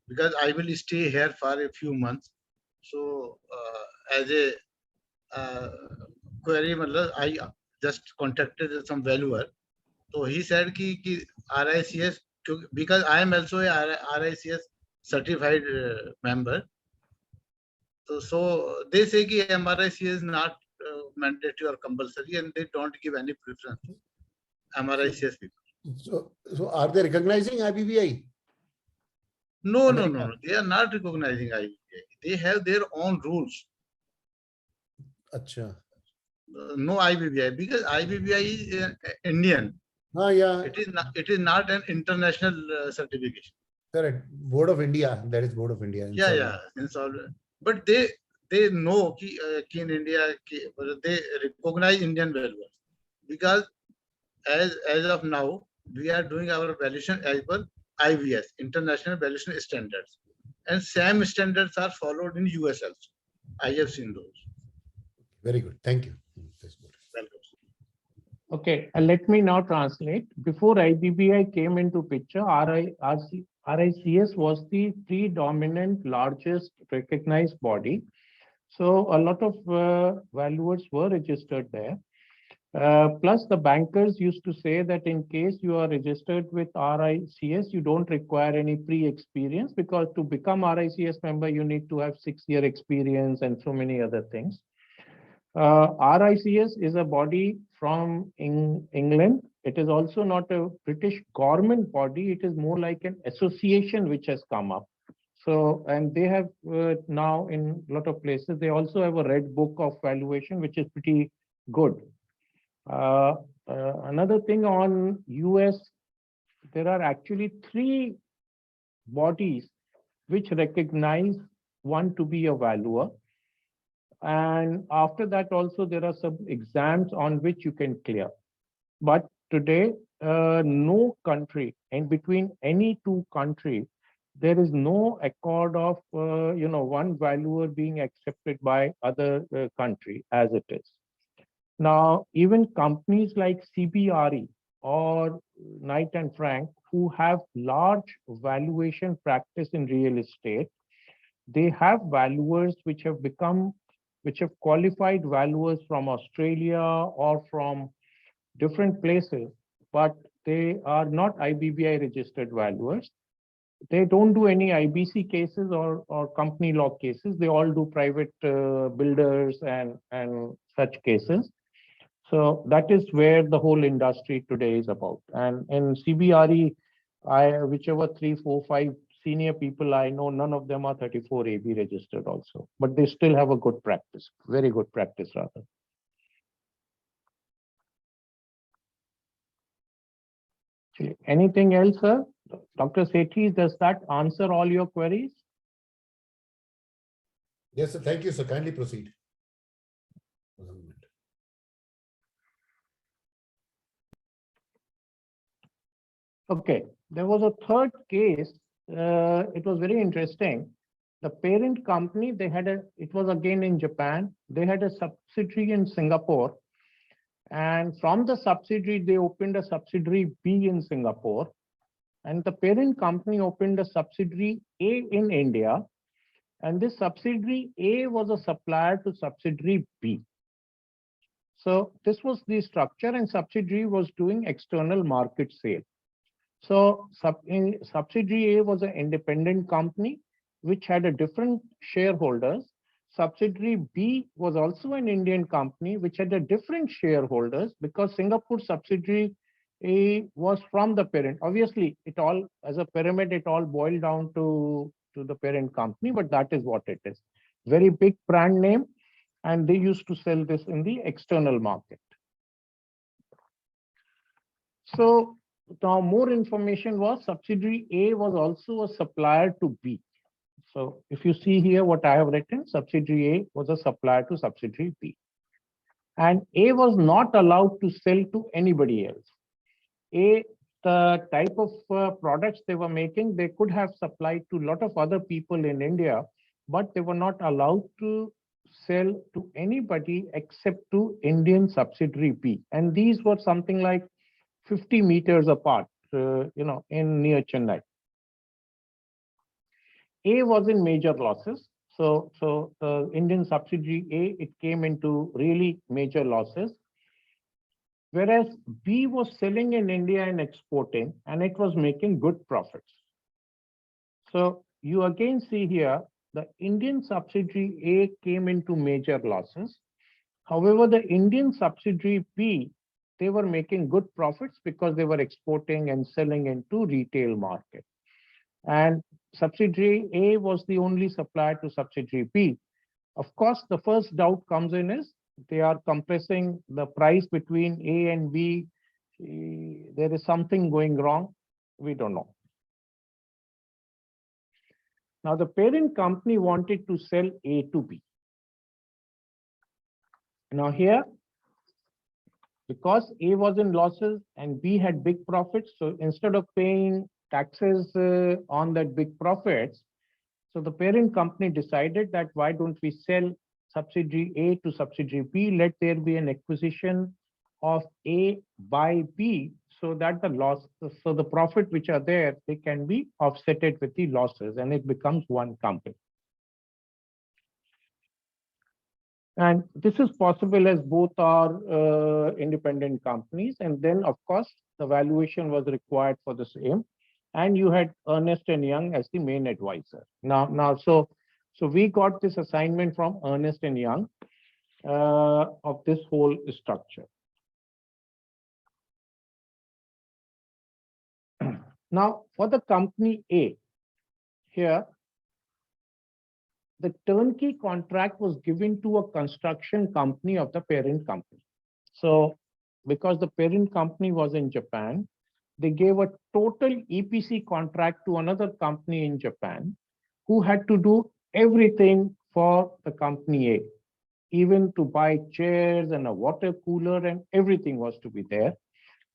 because I will stay here for a few months. So as a query, I just contacted some valuer. So he said ki RICS, because I am also a RICS certified member. So they say ki MRICS is not mandatory or compulsory, and they don't give any preference to MRICS people. So are they recognizing IBBI? No. They are not recognizing IBBI. They have their own rules. Acha. No IBBI, because IBBI is Indian. Yeah. It is not an international certification. Correct. Board of India. That is Board of India. Yeah. Insolvent. But they know ki in India they recognize Indian valuers, because as of now we are doing our valuation as per IVS, International Valuation Standards, and same standards are followed in US also. I have seen those. Very good. Thank you. That's good. Welcome. Okay, let me now translate. Before IBBI came into picture, RICS was the predominant largest recognized body. So a lot of valuers were registered there. Plus the bankers used to say that in case you are registered with RICS, you don't require any pre-experience, because to become RICS member, you need to have 6-year experience and so many other things. RICS is a body from England. It is also not a British government body. It is more like an association which has come up. So, and they have now in a lot of places, they also have a red book of valuation, which is pretty good. Another thing on US, there are actually 3 bodies which recognize one to be a valuer. And after that also there are some exams on which you can clear. But today, no country, in between any 2 countries, there is no accord of one valuer being accepted by other country as it is. Now, even companies like CBRE or Knight and Frank, who have large valuation practice in real estate, they have valuers which have qualified valuers from Australia or from different places, but they are not IBBI registered valuers. They don't do any IBC cases or company law cases. They all do private builders and such cases. So that is where the whole industry today is about. And in CBRE, whichever 3, 4, 5 senior people I know, none of them are 34 AB registered also, but they still have a good practice, very good practice rather. Anything else, sir? Dr. Sethi, does that answer all your queries? Yes, sir. Thank you, sir. Kindly proceed. Okay, there was a third case. It was very interesting. The parent company, it was again in Japan. They had a subsidiary in Singapore. And from the subsidiary, they opened a subsidiary B in Singapore. And the parent company opened a subsidiary A in India. And this subsidiary A was a supplier to subsidiary B. So this was the structure, and subsidiary was doing external market sale. So subsidiary A was an independent company which had a different shareholders. Subsidiary B was also an Indian company which had a different shareholders, because Singapore subsidiary A was from the parent. Obviously, it all, as a pyramid, it all boiled down to the parent company, but that is what it is. Very big brand name, and they used to sell this in the external market. So now more information was subsidiary A was also a supplier to B. So if you see here what I have written, subsidiary A was a supplier to subsidiary B. And A was not allowed to sell to anybody else. The type of products they were making, they could have supplied to a lot of other people in India, but they were not allowed to sell to anybody except to Indian subsidiary B. And these were something like 50 meters apart, in near Chennai. A was in major losses. So the Indian subsidiary A, it came into really major losses. Whereas B was selling in India and exporting, and it was making good profits. So you again see here, the Indian subsidiary A came into major losses. However, the Indian subsidiary B, they were making good profits because they were exporting and selling into retail market. And subsidiary A was the only supplier to subsidiary B. Of course, the first doubt comes in is they are compressing the price between A and B. There is something going wrong. We don't know. Now, the parent company wanted to sell A to B. Now here, because A was in losses and B had big profits, so instead of paying taxes on that big profits, so the parent company decided that why don't we sell subsidiary A to subsidiary B, let there be an acquisition of A by B, so that the profit which are there, they can be offsetted with the losses, and it becomes one company. And this is possible as both are independent companies. And then, of course, the valuation was required for the same. And you had Ernst & Young as the main advisor. So we got this assignment from Ernst & Young of this whole structure. Now, for the company A, here, the turnkey contract was given to a construction company of the parent company. So because the parent company was in Japan, they gave a total EPC contract to another company in Japan who had to do everything for the company A, even to buy chairs and a water cooler, and everything was to be there.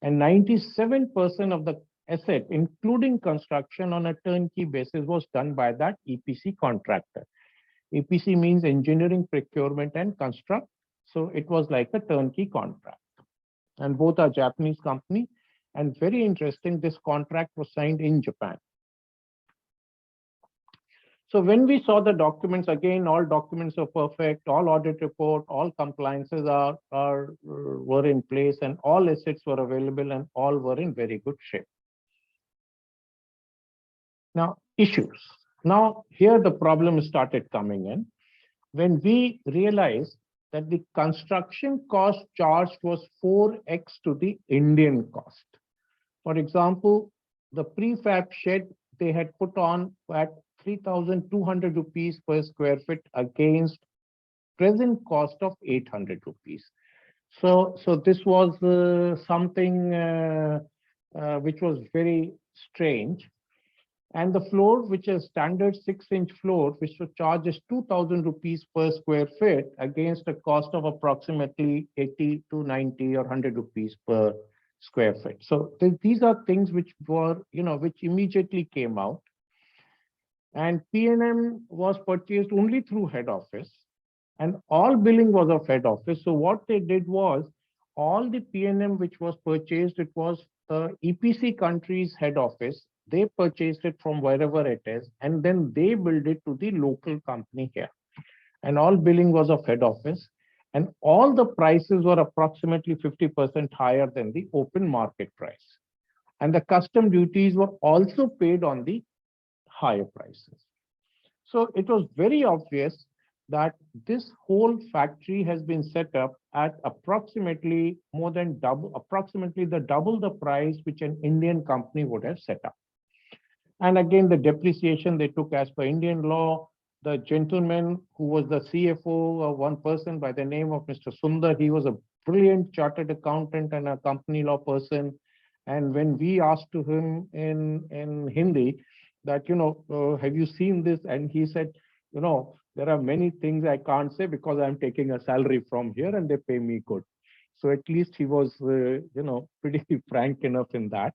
And 97% of the asset, including construction on a turnkey basis, was done by that EPC contractor. EPC means engineering, procurement, and construct. So it was like a turnkey contract. And both are Japanese company. And very interesting, this contract was signed in Japan. So when we saw the documents, again, all documents are perfect, all audit report, all compliances were in place, and all assets were available, and all were in very good shape. Now, issues. Now, here the problem started coming in when we realized that the construction cost charged was 4x to the Indian cost. For example, the prefab shed they had put on at 3,200 rupees per square feet against present cost of 800 rupees. So this was something which was very strange. And the floor, which is standard 6-inch floor, which was charges 2,000 rupees per square feet against a cost of approximately 80 to 90 or 100 rupees per square feet. So these are things which were, which immediately came out. And P&M was purchased only through head office, and all billing was of head office. So what they did was, all the P&M which was purchased, it was the EPC country's head office. They purchased it from wherever it is, and then they billed it to the local company here. And all billing was of head office, and all the prices were approximately 50% higher than the open market price. And the custom duties were also paid on the higher prices. So it was very obvious that this whole factory has been set up at approximately approximately double the price which an Indian company would have set up. And again, the depreciation they took as per Indian law. The gentleman who was the CFO, one person by the name of Mr. Sundar, he was a brilliant chartered accountant and a company law person. And when we asked to him in Hindi that, have you seen this? And he said, there are many things I can't say because I'm taking a salary from here and they pay me good. So at least he was, pretty frank enough in that.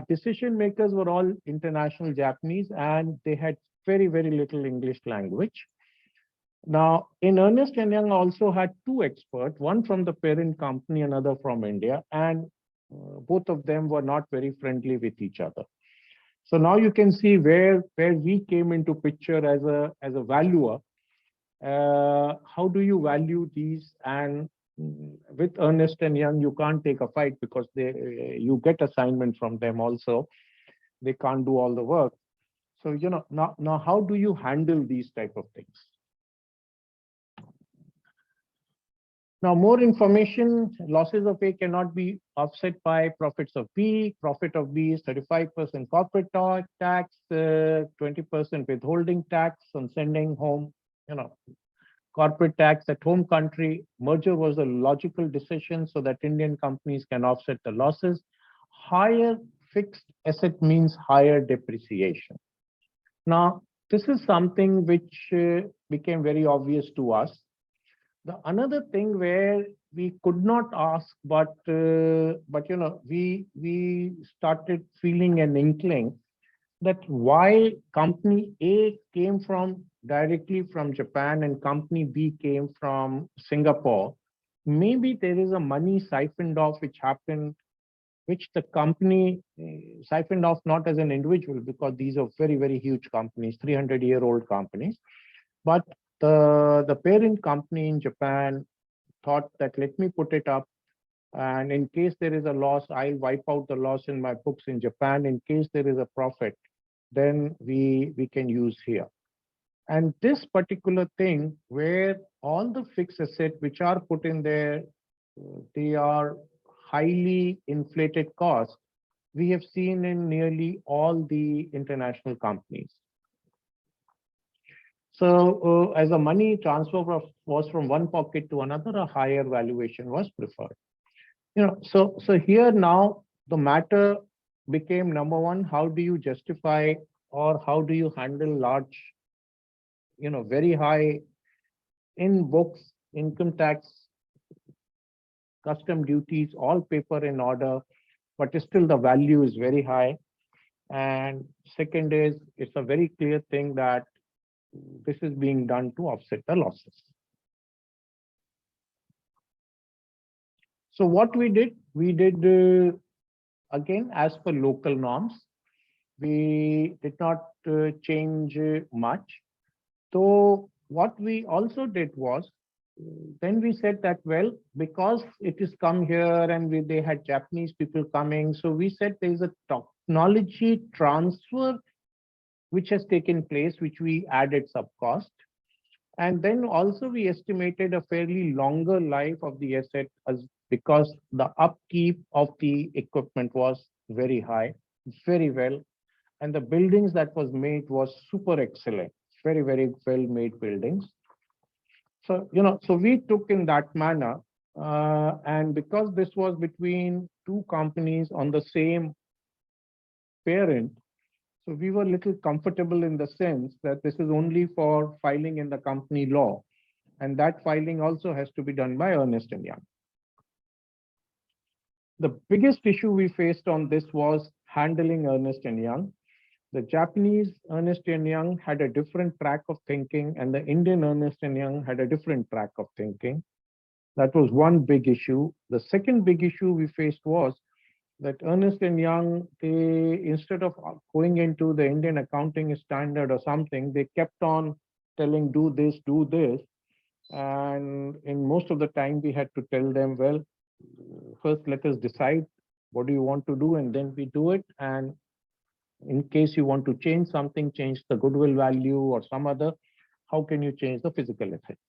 Decision makers were all international Japanese, and they had very, very little English language. Now, in Ernst & Young also had two experts, one from the parent company, another from India, and both of them were not very friendly with each other. So now you can see where we came into picture as a valuer. How do you value these? And with Ernst & Young, you can't take a fight because you get assignment from them also. They can't do all the work. So, now how do you handle these type of things? Now, more information, losses of A cannot be offset by profits of B. Profit of B is 35% corporate tax, 20% withholding tax on sending home, corporate tax at home country. Merger was a logical decision so that Indian companies can offset the losses. Higher fixed asset means higher depreciation. Now, this is something which became very obvious to us. The another thing where we could not ask, but we started feeling an inkling that while company A came directly from Japan and company B came from Singapore, maybe there is a money siphoned off which happened, which the company siphoned off not as an individual, because these are very, very huge companies, 300-year-old companies. But the parent company in Japan thought that let me put it up, and in case there is a loss, I'll wipe out the loss in my books in Japan. In case there is a profit, then we can use here. And this particular thing where all the fixed assets which are put in there, they are highly inflated costs, we have seen in nearly all the international companies. So as a money transfer was from one pocket to another, a higher valuation was preferred. So here now the matter became, number one, how do you justify or how do you handle large, very high in books, income tax, custom duties, all paper in order, but still the value is very high. And second is, it's a very clear thing that this is being done to offset the losses. So what we did again, as per local norms, we did not change much. So what we also did was, then we said that, well, because it is come here and they had Japanese people coming, so we said there is a technology transfer which has taken place, which we added sub cost. And then also we estimated a fairly longer life of the asset because the upkeep of the equipment was very high, very well. And the buildings that was made was super excellent, very, very well made buildings. So, so we took in that manner, and because this was between two companies on the same parent, So we were a little comfortable in the sense that this is only for filing in the company law, and that filing also has to be done by Ernst & Young. The biggest issue we faced on this was handling Ernst & Young. The Japanese Ernst & Young had a different track of thinking, and the Indian Ernst & Young had a different track of thinking. That was one big issue. The second big issue we faced was that Ernst & Young, they, instead of going into the Indian accounting standard or something, they kept on telling, do this, do this. And in most of the time, we had to tell them, well, first let us decide what do you want to do, and then we do it. And in case you want to change something, change the goodwill value or some other, how can you change the physical assets?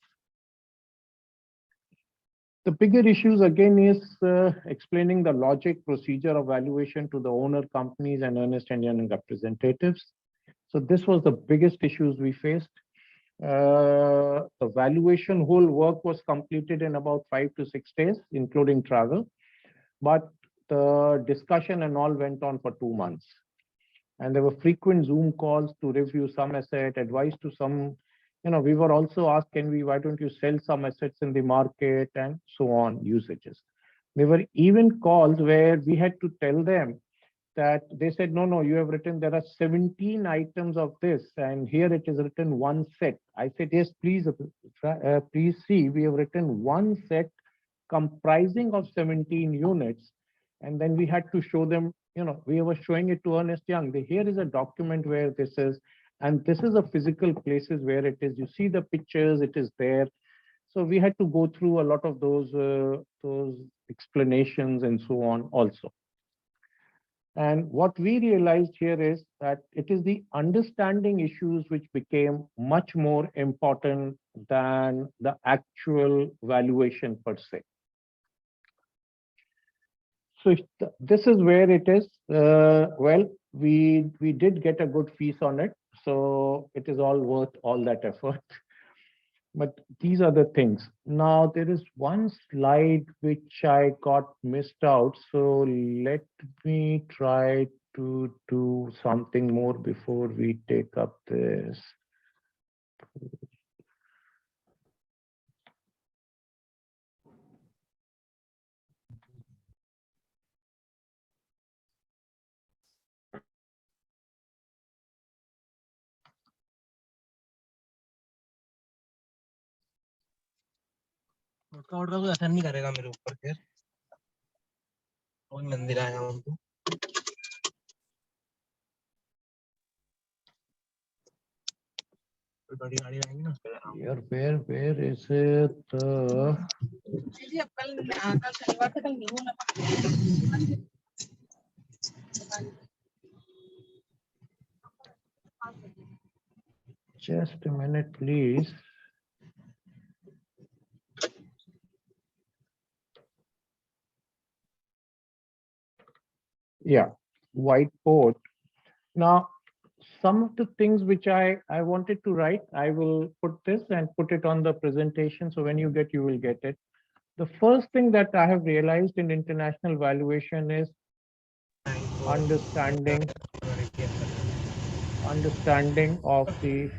The bigger issues again is explaining the logic procedure of valuation to the owner companies and Ernst & Young representatives. So this was the biggest issues we faced. The valuation whole work was completed in about 5 to 6 days, including travel. But the discussion and all went on for 2 months. And there were frequent Zoom calls to review some asset, advice to some. We were also asked, why don't you sell some assets in the market and so on, usages. There were even calls where we had to tell them that they said, no, you have written, there are 17 items of this, and here it is written one set. I said, yes, please see, we have written one set comprising of 17 units. And then we had to show them, we were showing it to Ernst Young. Here is a document where this is, and this is a physical places where it is. You see the pictures, it is there. So we had to go through a lot of those explanations and so on also. And what we realized here is that it is the understanding issues which became much more important than the actual valuation per se. So this is where it is. Well, we did get a good fees on it, so it is all worth all that effort. But these are the things. Now there is one slide which I got missed out. So let me try to do something more before we take up this. Workout का कोई असर नहीं करेगा मेरे ऊपर फिर और मंदिर आया हूं तो बड़ी गाड़ी आएंगी ना Here, where is it? Just a minute, please. Yeah, whiteboard. Now, some of the things which I wanted to write, I will put this and put it on the presentation. So when you will get it. The first thing that I have realized in international valuation is understanding of the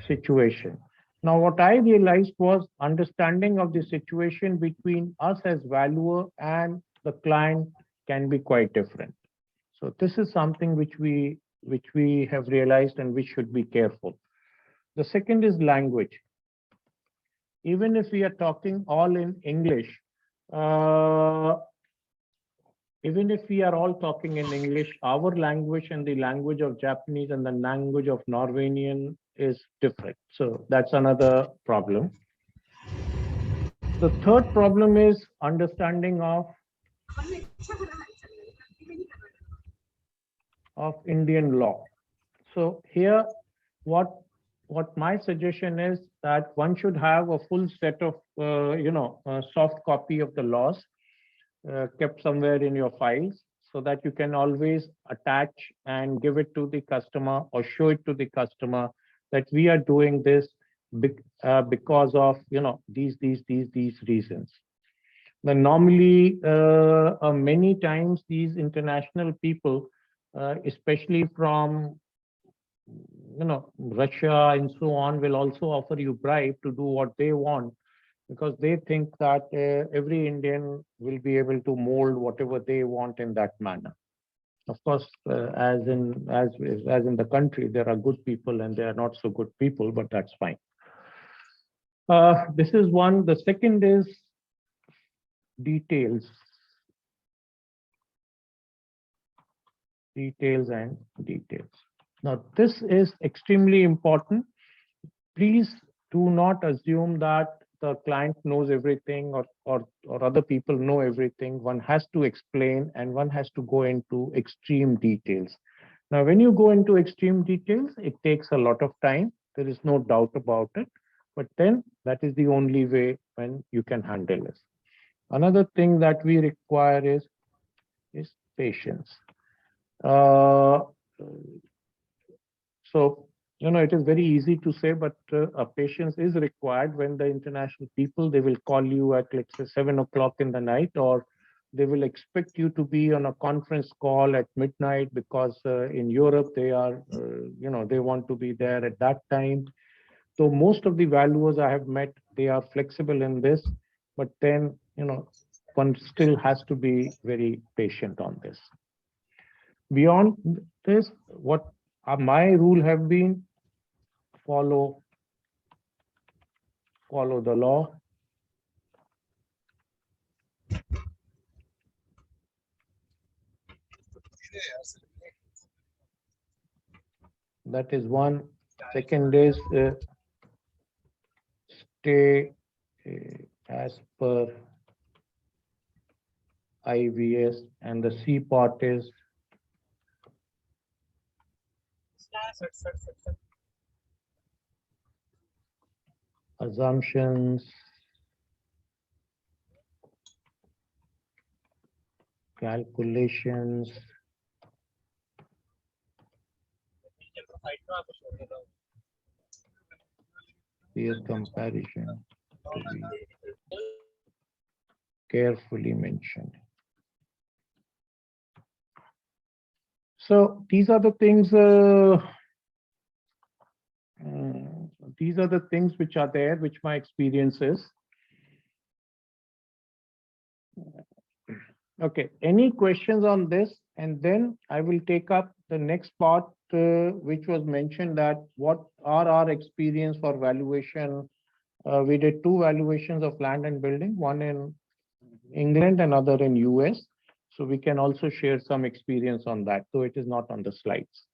situation. Now, what I realized was understanding of the situation between us as valuer and the client can be quite different. So this is something which we have realized and we should be careful. The second is language. Even if we are talking all in English, even if we are all talking in English, our language and the language of Japanese and the language of Norwegian is different. So that's another problem. The third problem is understanding of Indian law. So here, what my suggestion is that one should have a full set of, a soft copy of the laws kept somewhere in your files so that you can always attach and give it to the customer or show it to the customer that we are doing this because of, these reasons. Then normally, many times these international people, especially from Russia and so on, will also offer you bribe to do what they want, because they think that every Indian will be able to mold whatever they want in that manner. Of course, as in the country, there are good people and there are not so good people, but that's fine. This is one. The second is details. Details and details. Now, this is extremely important. Please do not assume that the client knows everything or other people know everything. One has to explain and one has to go into extreme details. Now, when you go into extreme details, it takes a lot of time. There is no doubt about it. But then that is the only way when you can handle this. Another thing that we require is patience. So, it is very easy to say, but a patience is required when the international people, they will call you at, let's say, 7 o'clock in the night, or they will expect you to be on a conference call at midnight because in Europe, they are, they want to be there at that time. So most of the valuers I have met, they are flexible in this, but then, one still has to be very patient on this. Beyond this, what my rule have been, follow the law. That is one. Second is stay as per IVS, and the C part is assumptions, calculations, peer comparison to be carefully mentioned. So these are the things. These are the things which are there, which my experience is. Okay, any questions on this? And then I will take up the next part, which was mentioned, that what are our experience for valuation. We did 2 valuations of land and building, one in England and other in US. So we can also share some experience on that, though it is not on the slides.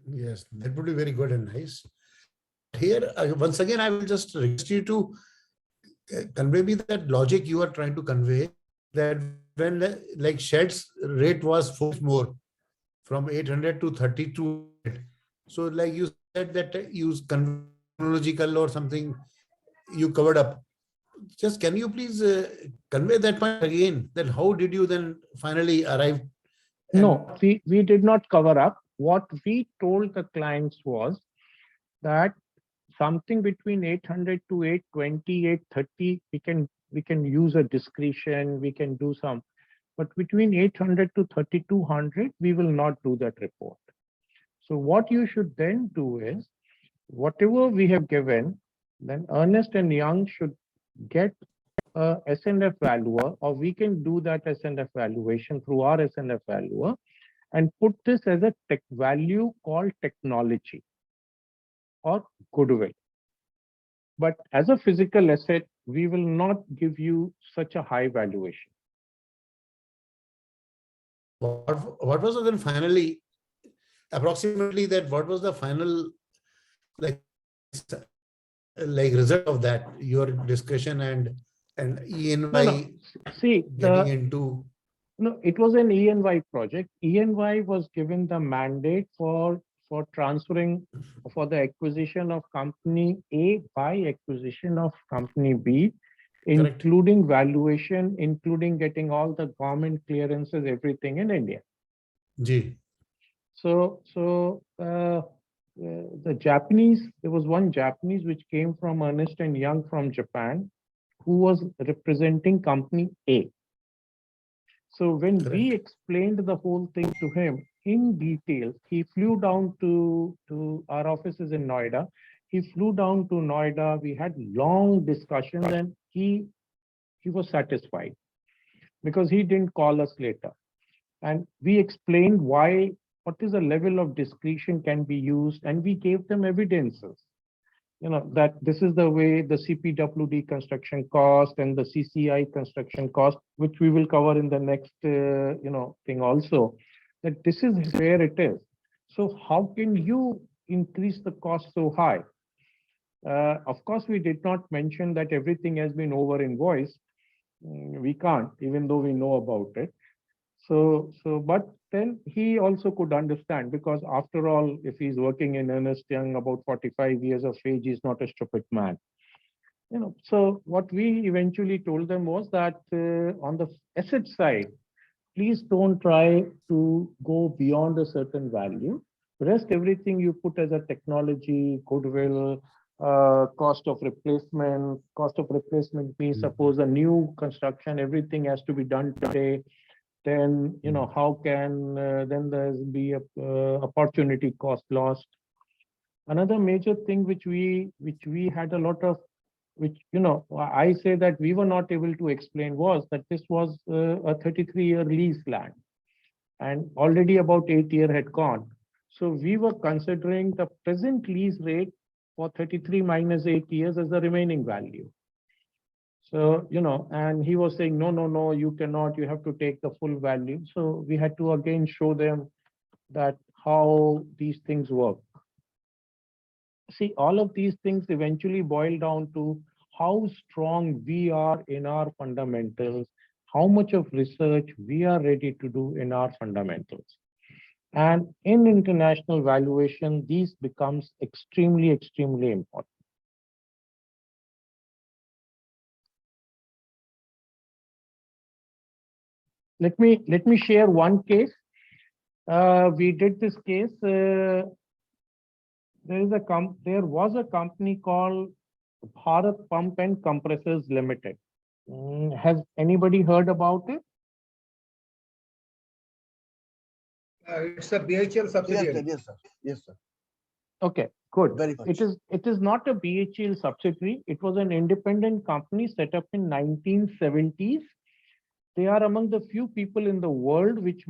Yes, that would be very good and nice. Here, once again, I will just request you to convey me that logic you are trying to convey, that when like sheds rate was 4 more from 800 to 3200. So like you said that use chronological or something you covered up. Just can you please convey that point again, that how did you then finally arrive? No, we did not cover up. What we told the clients was that something between 800 to 820, 830, we can use a discretion, we can do some, but between 800 to 3200, we will not do that report. So what you should then do is, whatever we have given, then Ernst & Young should get a S&F valuer, or we can do that S&F valuation through our S&F valuer, and put this as a tech value called technology or goodwill. But as a physical asset, we will not give you such a high valuation. What was then finally, approximately, that what was the final like result of that, your discussion and ENY getting into? No, it was an ENY project. ENY was given the mandate for transferring, for the acquisition of company A by acquisition of company B, including valuation, including getting all the government clearances, everything in India. Ji. So the Japanese, there was one Japanese which came from Ernst & Young from Japan, who was representing company A. So when Correct. we explained the whole thing to him in detail, he flew down to our offices in Noida. He flew down to Noida. We had long discussions, and he was satisfied because he didn't call us later. And we explained what is the level of discretion can be used, and we gave them evidences. That this is the way the CPWD construction cost and the CCI construction cost, which we will cover in the next, thing also, that this is where it is. So how can you increase the cost so high? Of course, we did not mention that everything has been over invoiced. We can't, even though we know about it. But then he also could understand, because after all, if he's working in Ernst Young, about 45 years of age, he's not a stupid man. So what we eventually told them was that on the asset side, please don't try to go beyond a certain value. Rest everything you put as a technology, goodwill, cost of replacement. Cost of replacement means suppose a new construction, everything has to be done today. Then how can then there's be a opportunity cost lost. Another major thing which we had a lot of, which I say that we were not able to explain, was that this was a 33-year lease land, and already about 8 years had gone. So we were considering the present lease rate for 33 minus 8 years as the remaining value. So, and he was saying, no, you cannot, you have to take the full value. So we had to again show them that how these things work. See, all of these things eventually boil down to how strong we are in our fundamentals, how much of research we are ready to do in our fundamentals. And in international valuation, these becomes extremely, extremely important. Let me share one case. We did this case. There was a company called Bharat Pump and Compressors Limited. Has anybody heard about it? It's a BHL subsidiary. Yes, sir. Okay, good. Very much. It is not a BHL subsidiary. It was an independent company set up in 1970s. They are among the few people in the world which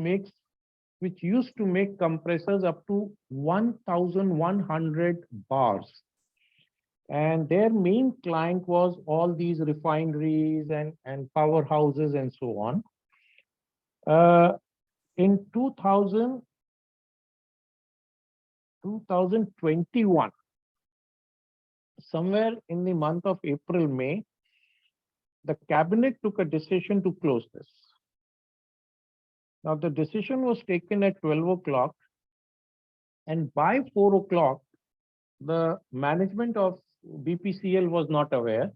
used to make compressors up to 1,100 bars. And their main client was all these refineries and powerhouses and so on. In 2021, somewhere in the month of April, May, the cabinet took a decision to close this. Now, the decision was taken at 12 o'clock, and by 4 o'clock, the management of BPCL was not aware.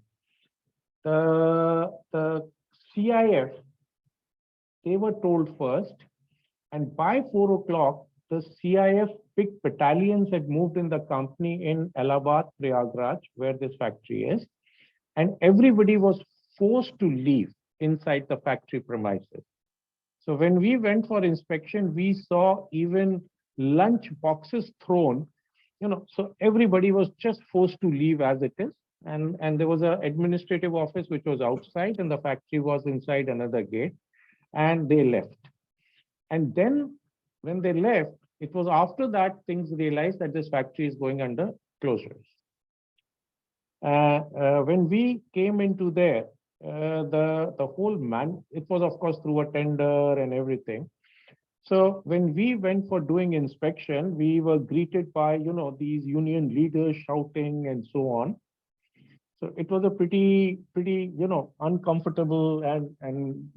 The CIF, they were told first, and by 4 o'clock, the CIF big battalions had moved in the company in Allahabad, Prayagraj, where this factory is, and everybody was forced to leave inside the factory premises. So when we went for inspection, we saw even lunch boxes thrown, so everybody was just forced to leave as it is. And there was an administrative office which was outside, and the factory was inside another gate, and they left. And then when they left, it was after that things realized that this factory is going under closures. When we came into there, the whole it was of course through a tender and everything. So when we went for doing inspection, we were greeted by these union leaders shouting and so on. So it was a pretty uncomfortable, and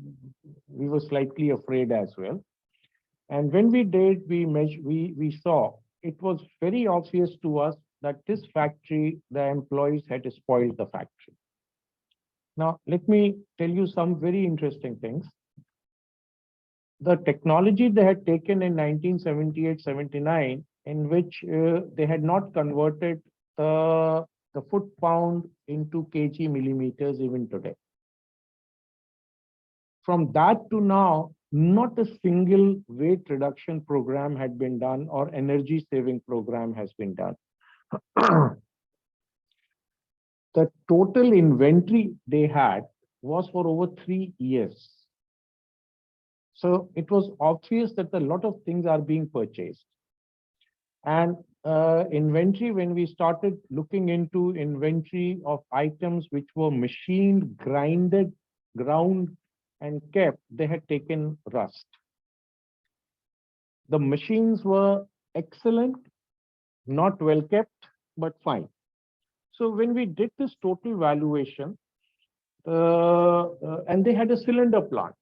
we were slightly afraid as well. And when we did, we saw it was very obvious to us that this factory, the employees had spoiled the factory. Now, let me tell you some very interesting things. The technology they had taken in 1978-79, in which they had not converted the foot-pound into kg millimeters even today. From that to now, not a single weight reduction program had been done or energy saving program has been done. The total inventory they had was for over 3 years. So it was obvious that a lot of things are being purchased. And inventory, when we started looking into inventory of items which were machined, grinded, ground, and kept, they had taken rust. The machines were excellent, not well kept, but fine. So when we did this total valuation, and they had a cylinder plant.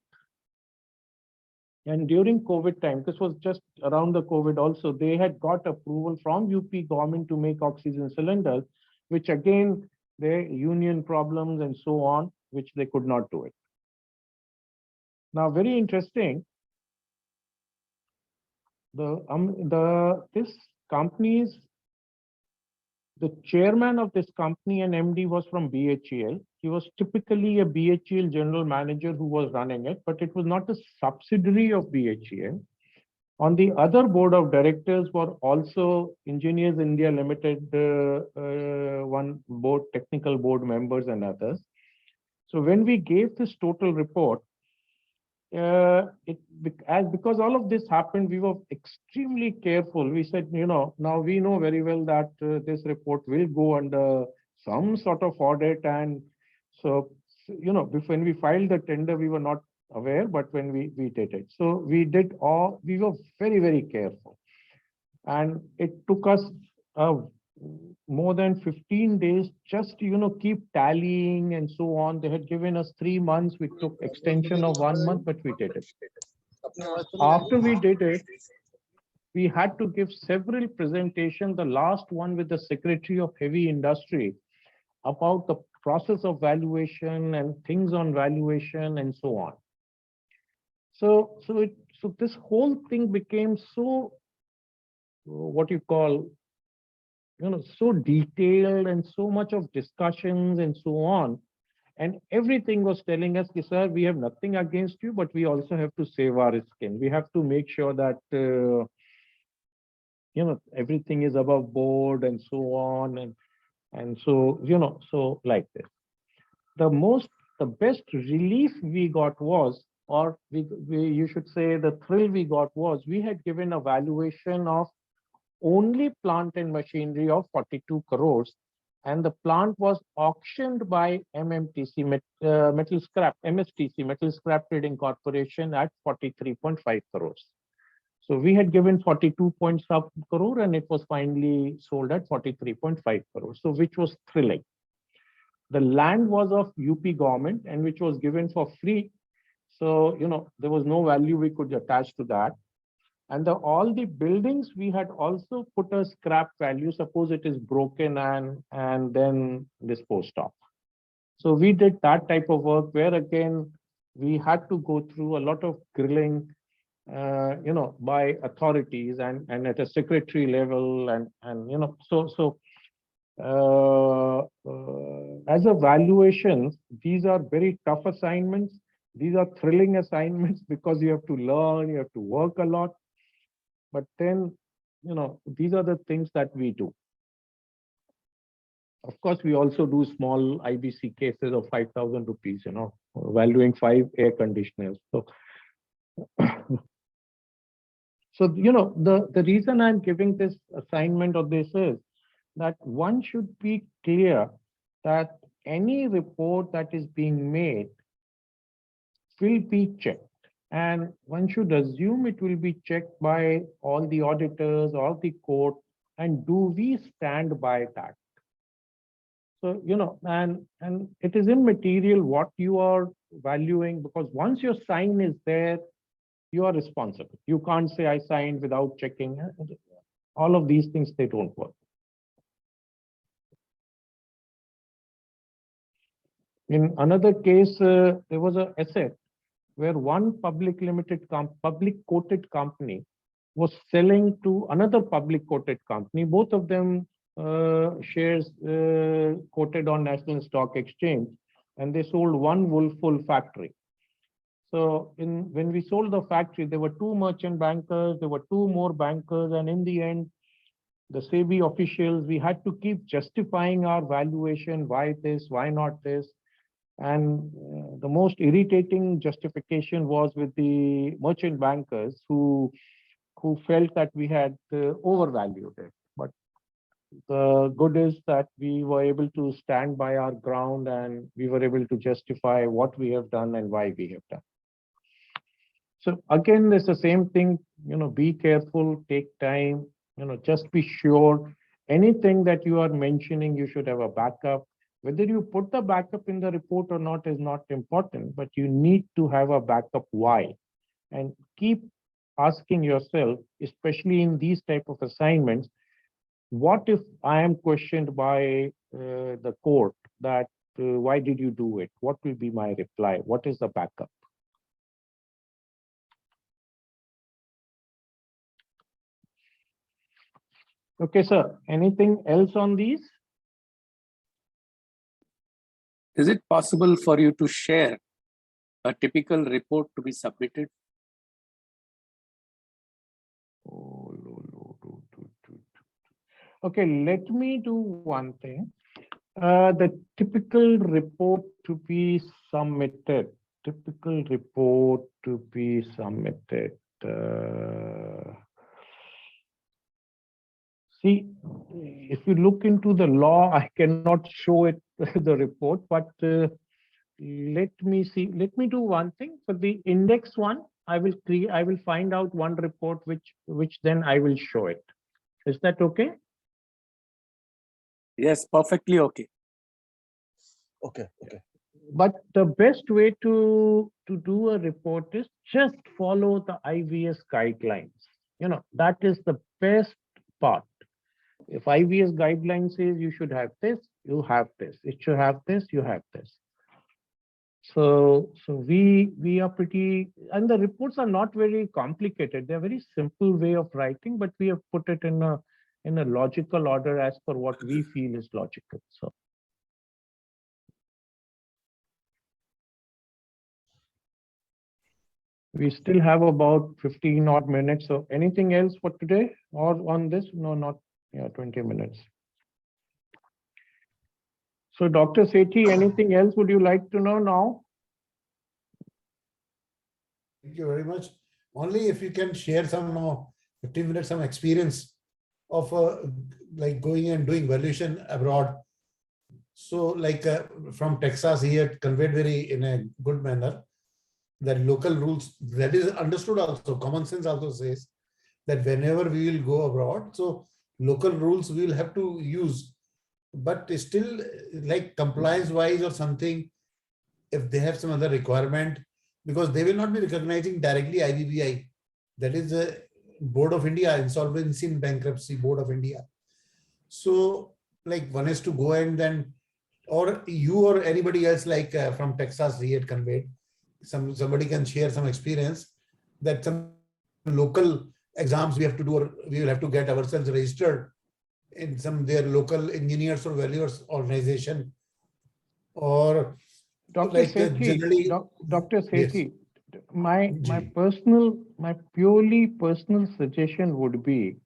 And during COVID time, this was just around the COVID also, they had got approval from UP government to make oxygen cylinders, which again, their union problems and so on, which they could not do it. Now, very interesting, this company's, the chairman of this company and MD was from BHEL. He was typically a BHEL general manager who was running it, but it was not a subsidiary of BHEL. On the other board of directors were also Engineers India Limited, one board, technical board members and others. So when we gave this total report, because all of this happened, we were extremely careful. We said, now we know very well that this report will go under some sort of audit. And so, when we filed the tender, we were not aware, but when we did it. So we were very, very careful. And it took us more than 15 days just to, keep tallying and so on. They had given us 3 months. We took extension of 1 month, but we did it. After we did it, we had to give several presentations, the last one with the Secretary of Heavy Industry about the process of valuation and things on valuation and so on. So this whole thing became so, what you call, so detailed and so much of discussions and so on. And everything was telling us, sir, we have nothing against you, but we also have to save our skin. We have to make sure that, everything is above board and so on. And so, so like this. The best relief we got was, or you should say the thrill we got was, we had given a valuation of only plant and machinery of 42 crores, and the plant was auctioned by MMTC, Metal Scrap, MSTC, Metal Scrap Trading Corporation at 43.5 crores. So we had given 42 point sub crore and it was finally sold at 43.5 crores, so which was thrilling. The land was of UP government and which was given for free. So, there was no value we could attach to that. And all the buildings, we had also put a scrap value, suppose it is broken and then disposed of. So we did that type of work where again, we had to go through a lot of grilling, by authorities and at a secretary level and as a valuations, these are very tough assignments. These are thrilling assignments because you have to learn, you have to work a lot. But then, these are the things that we do. Of course, we also do small IBC cases of 5,000 rupees, valuing 5 air conditioners. So, the reason I'm giving this assignment or this is that one should be clear that any report that is being made will be checked. And one should assume it will be checked by all the auditors, all the court, and do we stand by that? So, and it is immaterial what you are valuing, because once your sign is there, you are responsible. You can't say I signed without checking. All of these things, they don't work. In another case, there was an asset where one public quoted company was selling to another public quoted company. Both of them shares quoted on National Stock Exchange, and they sold one wool factory. So when we sold the factory, there were 2 merchant bankers, there were 2 more bankers, and in the end, the SEBI officials, we had to keep justifying our valuation, why this, why not this. And the most irritating justification was with the merchant bankers who felt that we had overvalued it. But the good is that we were able to stand by our ground and we were able to justify what we have done and why we have done. So again, it's the same thing, be careful, take time, just be sure. Anything that you are mentioning, you should have a backup. Whether you put the backup in the report or not is not important, but you need to have a backup why. And keep asking yourself, especially in these type of assignments, what if I am questioned by the court that why did you do it? What will be my reply? What is the backup? Okay, sir. Anything else on these? Is it possible for you to share a typical report to be submitted? Okay, let me do one thing. The typical report to be submitted. Typical report to be submitted. See, if you look into the law, I cannot show it the report, but let me see. Let me do one thing for the index one. I will find out one report which then I will show it. Is that okay? Yes, perfectly okay. Okay, okay. But the best way to do a report is just follow the IVS guidelines. That is the best part. If IVS guidelines says you should have this, you have this. It should have this, you have this. So we are pretty, and the reports are not very complicated. They're very simple way of writing, but we have put it in a logical order as per what we feel is logical. So. We still have about 15 odd minutes. So anything else for today or on this? No, not 20 minutes. So Dr. Sethi, anything else would you like to know now? Thank you very much. Only if you can share some 15 minutes, some experience of like going and doing valuation abroad. So like from Texas, he had conveyed in a good manner that local rules, that is understood also. Common sense also says that whenever we will go abroad, so local rules we will have to use, but still like compliance wise or something, if they have some other requirement, because they will not be recognizing directly IBBI, that is the Board of India, Insolvency and Bankruptcy Board of India. So like one is to go and then, or you or anybody else like from Texas, he had conveyed, somebody can share some experience that some local exams we have to do, or we will have to get ourselves registered in some their local engineers or valuers organization, or Dr. like Sethi, generally. Dr. Sethi, Yes. my purely personal suggestion would be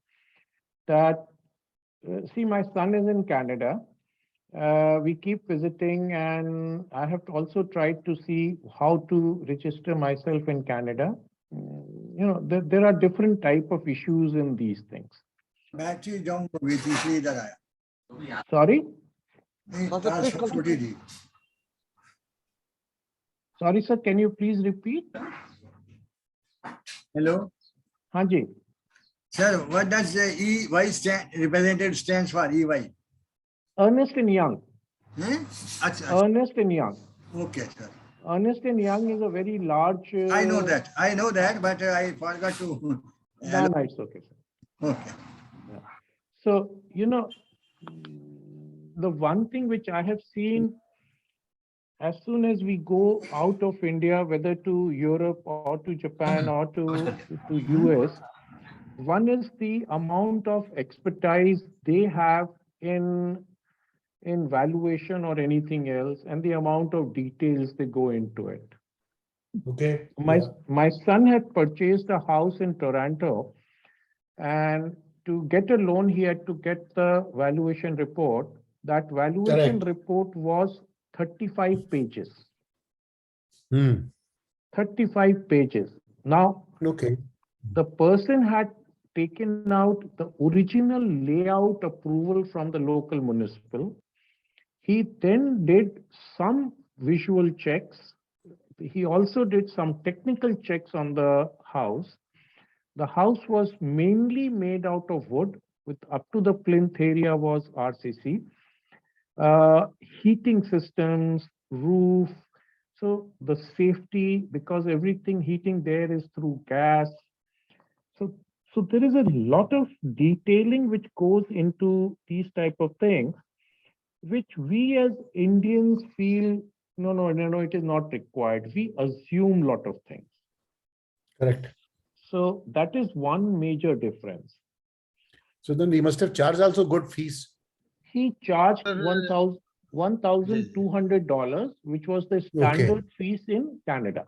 that, see, my son is in Canada. We keep visiting, and I have also tried to see how to register myself in Canada. There are different type of issues in these things. Sorry? Sorry, sir, can you please repeat? Hello. Hanji. Sir, what does the EY representative stands for, EY? Ernest and Young. Ernest and Young. Okay, sir. Ernest and Young is a very large. I know that, but I forgot to. No, it's okay, sir. Okay. Yeah. So, the one thing which I have seen, as soon as we go out of India, whether to Europe or to Japan or to US, one is the amount of expertise they have in valuation or anything else, and the amount of details they go into it. Okay. My Yeah. my son had purchased a house in Toronto, and to get a loan, he had to get the valuation report. That valuation Correct. report was 35 pages. Hmm. 35 pages. Now, Okay. the person had taken out the original layout approval from the local municipal. He then did some visual checks. He also did some technical checks on the house. The house was mainly made out of wood, with up to the plinth area was RCC. Heating systems, roof. So the safety, because everything heating there is through gas. So, so there is a lot of detailing which goes into these type of things, which we as Indians feel, no, it is not required. We assume lot of things. Correct. So that is one major difference. So then he must have charged also good fees. He charged Sir, $1,200, which was the standard fees in Canada.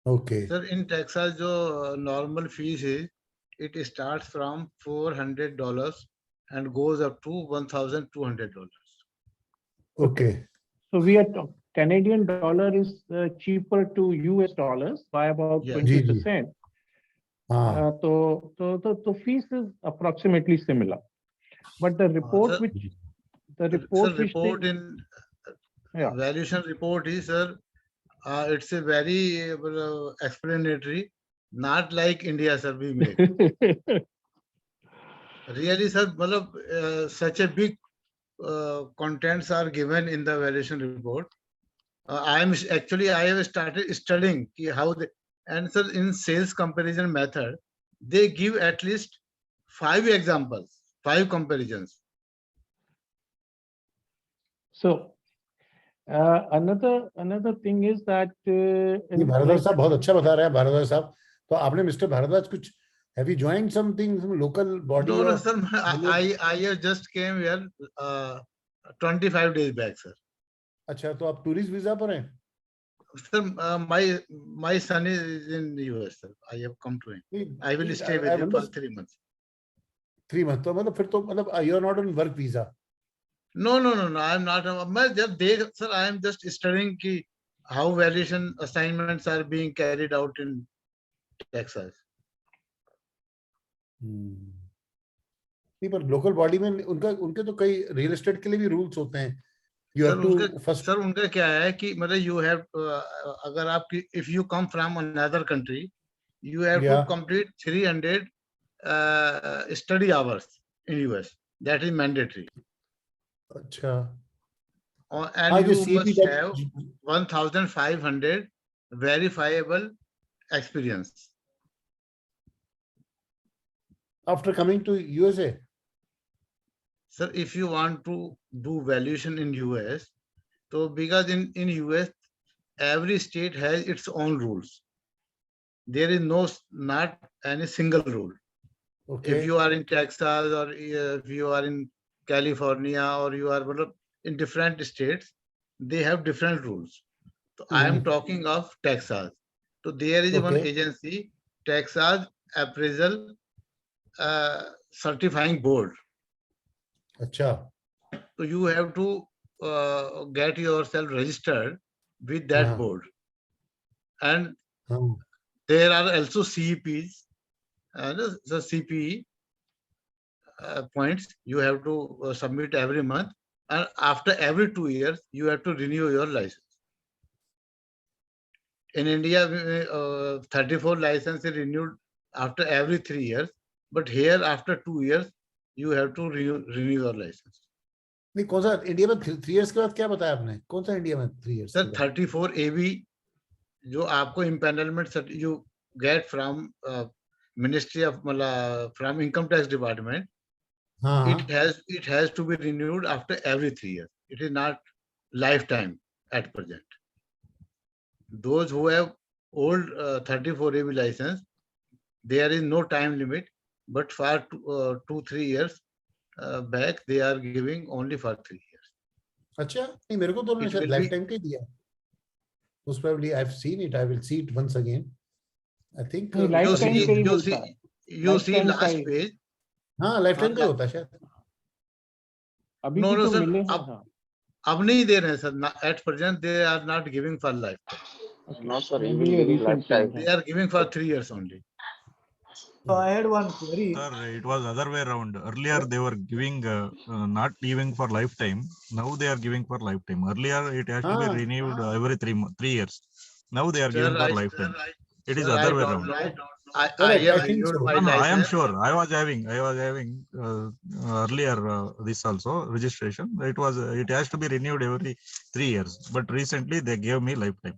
Okay. Sir, in Texas, जो normal fees is, it starts from $400 and goes up to $1,200. Okay. So we are Canadian dollar is cheaper to US dollars by about Yeah. 20%. Ah. So the fees is approximately similar. But the report Sir, which the sir, report which report they, in yeah. valuation report is, sir, it's a very explanatory, not like India, sir, we make. Really, sir, such a big contents are given in the valuation report. I have started studying how they, and sir, in sales comparison method, they give at least 5 examples, 5 comparisons. So another thing is that ये भारद्वाज साहब बहुत अच्छा बता रहे हैं भारद्वाज साहब. तो आपने मिस्टर भारद्वाज कुछ have you joined something, some local body? No, of sir, I just came here 25 days back, sir. अच्छा, तो आप टूरिस्ट वीजा पर हैं? Sir, my son is in the US, sir. I have come to him. I will stay with him for 3 months. 3 months. तो मतलब फिर तो मतलब you are not on work visa. No. I'm not. Sir, I am just studying how valuation assignments are being carried out in Texas. नहीं, पर local body में उनके तो कई रियल एस्टेट के लिए भी रूल्स होते हैं. सर उनका क्या है कि मतलब यू हैव अगर आप if you come from another country you have to complete 300 study hours in US. That is mandatory. अच्छा. And you must have 1,500 verifiable experience after coming to USA. Sir, if you want to do valuation in US, so because in US every state has its own rules. There is not any single rule. Okay. If you are in Texas or if you are in California or you are in different states, they have different rules. So I am talking of Texas. So there is one agency, Texas Appraisal Certifying Board. Acha. So you have to get yourself registered with that board. And there are also CEPs and the CPE points you have to submit every month. And after every 2 years, you have to renew your license. In India, 34 license is renewed after every 3 years. But here, after 2 years, you have to renew your license. नहीं, कौन सा India में 3 years के बाद क्या बताया आपने? कौन सा इंडिया में 3 years? Sir, 34 AB जो आपको empanelment you get from Ministry of from Income Tax Department. It has to be renewed after every 3 years. It is not lifetime at present. Those who have old 34 AB license, there is no time limit, but for 2-3 years back, they are giving only for 3 years. अच्छा, नहीं मेरे को तो उन्होंने शायद life time का ही दिया. Most probably I've seen it. I will see it once again. I think. नहीं, lifetime का ही मिलता है. You see Lifetime का last ही. page. हाँ, lifetime का ही होता है शायद. अभी No, भी no, तो sir. मिले हैं. हाँ. अब नहीं दे रहे हैं sir. At present they are not giving for life. No, sir. Maybe Even a giving recent lifetime. change. They are giving for 3 years only. So I had one query. Sir, it was other way around. Earlier they were giving not giving for lifetime. Now they are giving for lifetime. Earlier it has to be renewed every 3 years. Now they are giving for lifetime. It is other way around. I Correct, have I think renewed so. my No, I am license. sure. I was having earlier this also registration. It has to be renewed every 3 years. But recently they gave me lifetime.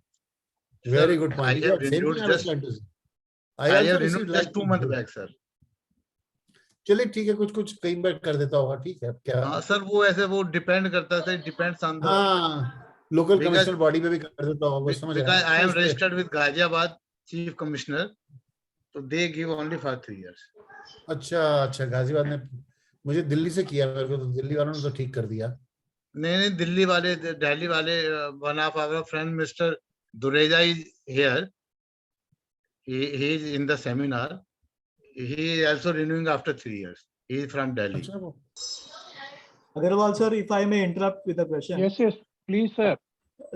Very Sir, good point. I Yeah, have same renewed thing I was just trying to say. I also have received renewed just 2 months lifetime. back, sir. चलिए ठीक है, कुछ कुछ कई बार कर देता होगा. ठीक है, अब क्या. हाँ सर, वो ऐसे वो डिपेंड करता है, depends on the local commissioner body में भी कर देता होगा, वो समझ रहा है. I am registered with Ghaziabad chief commissioner, तो they give only for 3 years. अच्छा, गाजियाबाद ने मुझे दिल्ली से किया, मेरे को तो दिल्ली वालों ने तो ठीक कर दिया. नहीं, दिल्ली वाले, दिल्ली वाले, one of our friend mister Dureja is here, he is in the seminar. He is also renewing after 3 years. He is from Delhi. Agarwal sir, if I may interrupt with a question. Yes, please, sir.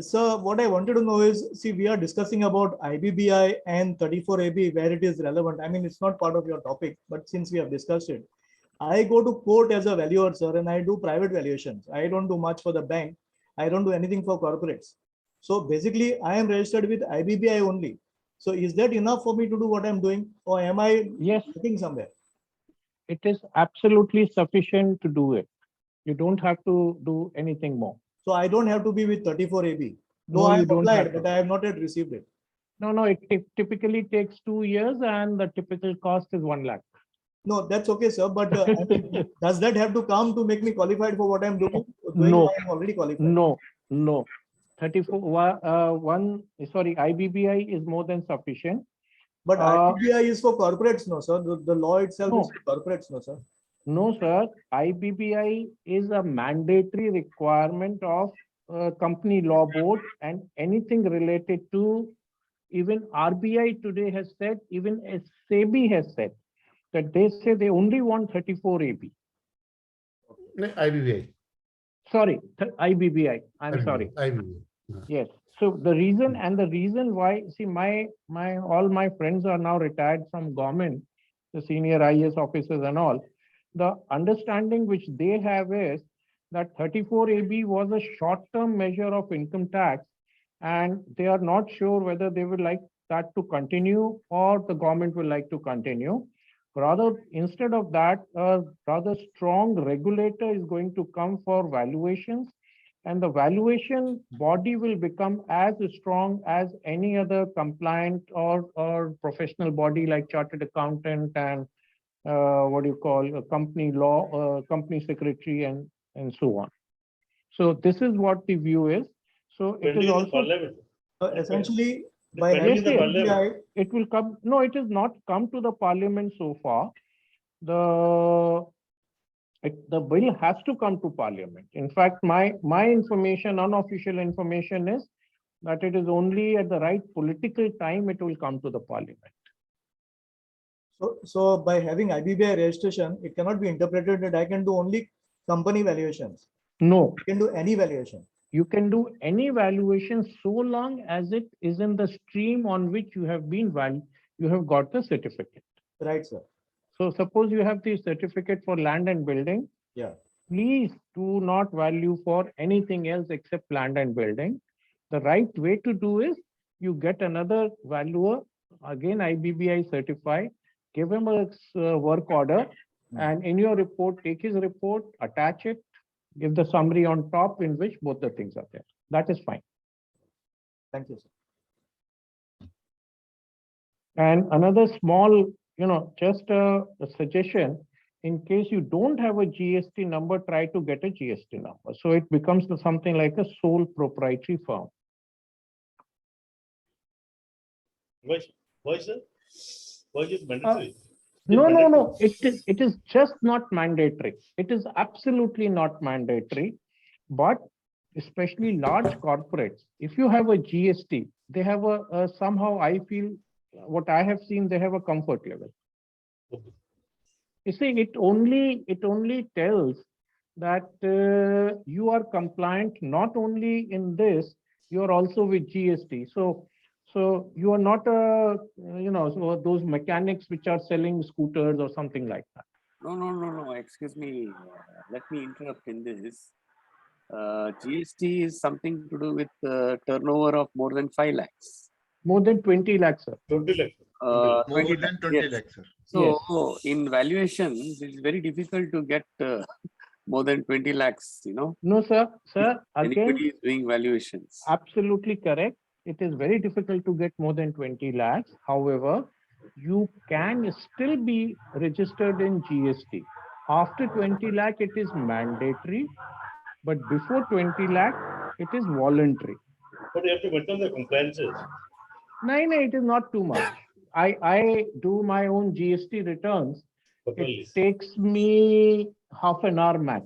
Sir, what I wanted to know is, see, we are discussing about IBBI and 34AB where it is relevant. I mean, it's not part of your topic, but since we have discussed it, I go to court as a valuer, sir, and I do private valuations. I don't do much for the bank. I don't do anything for corporates. So basically, I am registered with IBBI only. So is that enough for me to do what I'm doing, or am I looking somewhere? It is absolutely sufficient to do it. You don't have to do anything more. So I don't have to be with 34AB. Though No, I you have don't have applied, to. but I have not yet received it. No, it typically takes 2 years and the typical cost is 1 lakh. No, that's okay, sir. But I mean, does that have to come to make me qualified for what I'm doing? No. I am already qualified. No. 34, IBBI is more than sufficient. But IBBI is for corporates, no, sir. The law itself is for corporates, no, sir. No, sir. IBBI is a mandatory requirement of company law board, and anything related to, even RBI today has said, even SEBI has said that they say they only want 34AB. IBBI. Sorry, IBBI. I'm sorry. IBBI. Yes. So the reason why, see, all my friends are now retired from government, the senior IAS officers and all. The understanding which they have is that 34AB was a short-term measure of income tax, and they are not sure whether they would like that to continue or the government will like to continue. Rather, instead of that, a rather strong regulator is going to come for valuations, and the valuation body will become as strong as any other compliant or professional body like chartered accountant and a company law, company secretary, and so on. So this is what the view is. So it is also essentially by having the IBBI, it will come. No, it has not come to the parliament so far. The bill has to come to parliament. In fact, my information, unofficial information, is that it is only at the right political time it will come to the parliament. So by having IBBI registration, it cannot be interpreted that I can do only company valuations. No. You can do any valuation. You can do any valuation so long as it is in the stream on which you have got the certificate. Right, sir. So suppose you have the certificate for land and building. Yeah. Please do not value for anything else except land and building. The right way to do is you get another valuer, again IBBI certified, give him a work order, and in your report, take his report, attach it, give the summary on top in which both the things are there. That is fine. Thank you, sir. And another small, just a suggestion, in case you don't have a GST number, try to get a GST number. So it becomes something like a sole proprietary firm. Why, sir? Why is it mandatory? No. It is just not mandatory. It is absolutely not mandatory. But especially large corporates, if you have a GST, they have a somehow I feel what I have seen, they have a comfort level. You see, it only tells that you are compliant not only in this, you are also with GST. So you are not so those mechanics which are selling scooters or something like that. No. Excuse me. Let me interrupt in this. GST is something to do with turnover of more than 5 lakhs. More than 20 lakhs, sir. 20 lakhs. More 20 than lakhs, 20 yes. lakhs, sir. So in valuations, it's very difficult to get more than 20 lakhs, No, sir. Sir, again, anybody is doing valuations. absolutely correct. It is very difficult to get more than 20 lakhs. However, you can still be registered in GST. After 20 lakh, it is mandatory. But before 20 lakh, it is voluntary. But you have to maintain the compliances. No, it is not too much. I do my own GST returns. It takes me half an hour max.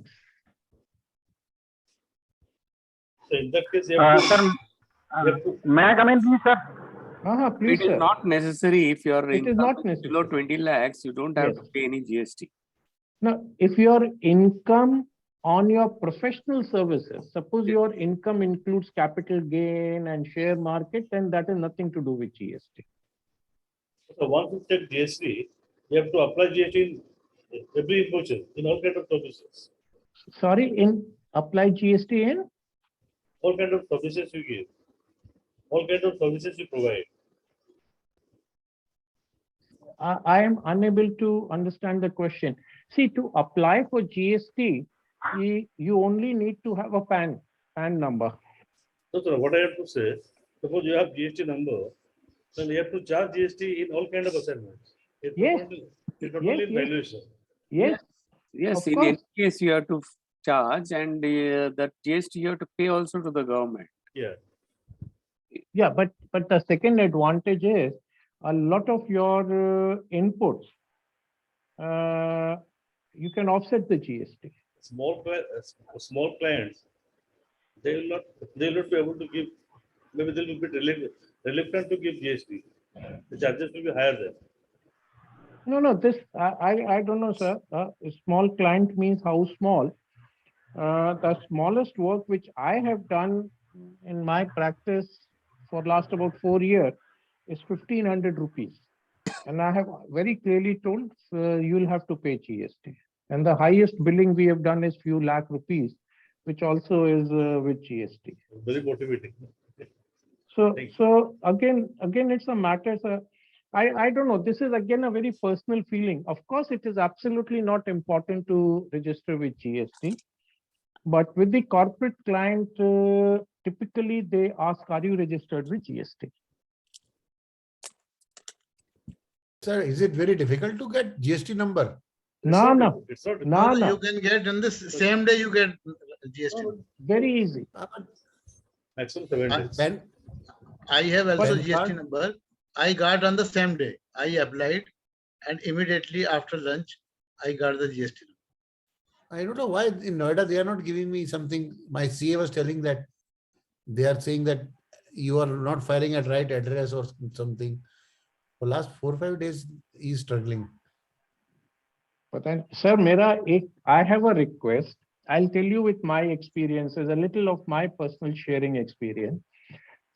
So in that case, you have to, sir, may I come in, please, sir? Please, It is sir. not necessary if your It is income not is necessary. below 20 lakhs, you don't have Yes. to pay any GST. Now, if your income on your professional services, suppose your income includes capital gain and share market, then that has nothing to do with GST. so once you take GST, you have to apply GST in every invoice, in all kind of services. Sorry, in apply GST in? All kind of services you give. All kind of services you provide. I am unable to understand the question. See, to apply for GST, you only need to have a PAN number. So, sir, what I have to say, suppose you have GST number, then you have to charge GST in all kind of assignments. It's Yes. not Yes, only in yes. valuation. Yes. Yes, Of in course. any case, you have to charge, and that GST you have to pay also to the government. Yeah. Yeah, but the second advantage is a lot of your inputs, you can offset the GST. Small clients, they will not be able to give. Maybe they will be reluctant to give GST. The charges will be higher there. No, this I don't know, sir. A small client means how small? The smallest work which I have done in my practice for last about 4 years is 1,500 rupees. And I have very clearly told you'll have to pay GST. And the highest billing we have done is few lakh rupees, which also is with GST. Very motivating. So again, it's a matter, sir. I don't know. This is again a very personal feeling. Of course, it is absolutely not important to register with GST. But with the corporate client, typically they ask, are you registered with GST? Sir, is it very difficult to get GST number? No. It's not. No. You can get in the same day you get GST. Very easy. Maximum 7 days. When I have also When GST number, I got on the same day. I applied, and immediately after lunch, I got the GST. I don't know why in Noida they are not giving me something. My CA was telling that they are saying that you are not filing at right address or something. For last 4 or 5 days, he is struggling. But then, sir, I have a request. I'll tell you with my experiences, a little of my personal sharing experience.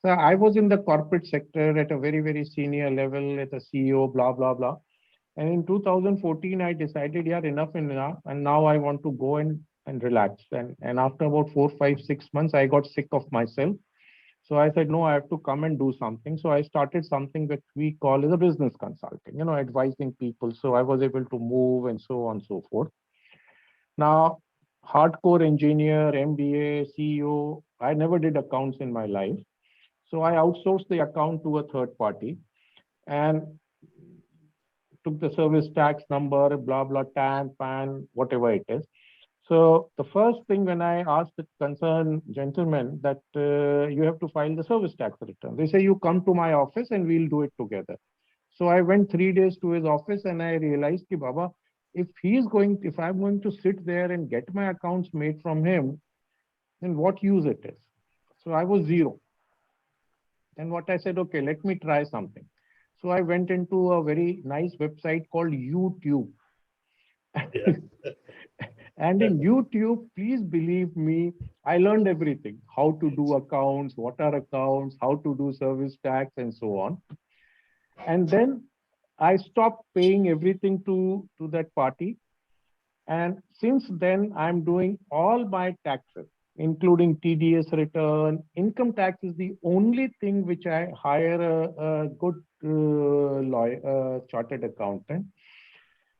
So I was in the corporate sector at a very, very senior level, at a CEO, blah, blah, blah. And in 2014, I decided, yeah, enough. And now I want to go and relax. And after about 4, 5, 6 months, I got sick of myself. So I said, no, I have to come and do something. So I started something that we call as a business consulting, advising people. So I was able to move and so on and so forth. Now, hardcore engineer, MBA, CEO, I never did accounts in my life. So I outsourced the account to a third party and took the service tax number, blah, blah, TAN, PAN, whatever it is. So the first thing when I asked the concerned gentleman that you have to file the service tax return, they say you come to my office and we'll do it together. So I went 3 days to his office and I realized ki Baba, if I'm going to sit there and get my accounts made from him, then what use it is? So I was zero. And what I said, okay, let me try something. So I went into a very nice website called YouTube. And in YouTube, please believe me, I learned everything. How to do accounts, what are accounts, how to do service tax, and so on. And then I stopped paying everything to that party. And since then, I'm doing all my taxes, including TDS return. Income tax is the only thing which I hire a good lawyer, chartered accountant.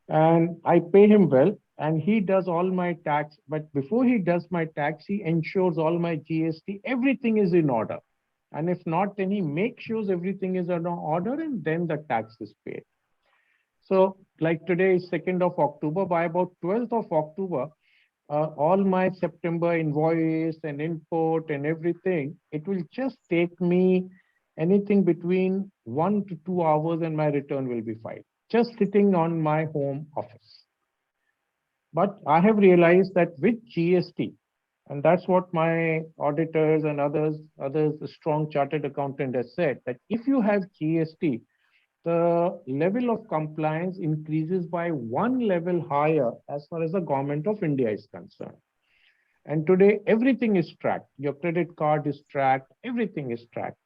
And I pay him well, and he does all my tax. But before he does my tax, he ensures all my GST, everything is in order. And if not, then he makes sure everything is in order, and then the tax is paid. So like today is 2nd of October, by about 12th of October, all my September invoice and input and everything, it will just take me anything between 1 to 2 hours and my return will be filed, just sitting on my home office. But I have realized that with GST, and that's what my auditors and others, strong chartered accountant has said, that if you have GST, the level of compliance increases by 1 level higher as far as the government of India is concerned. And today, everything is tracked. Your credit card is tracked, everything is tracked.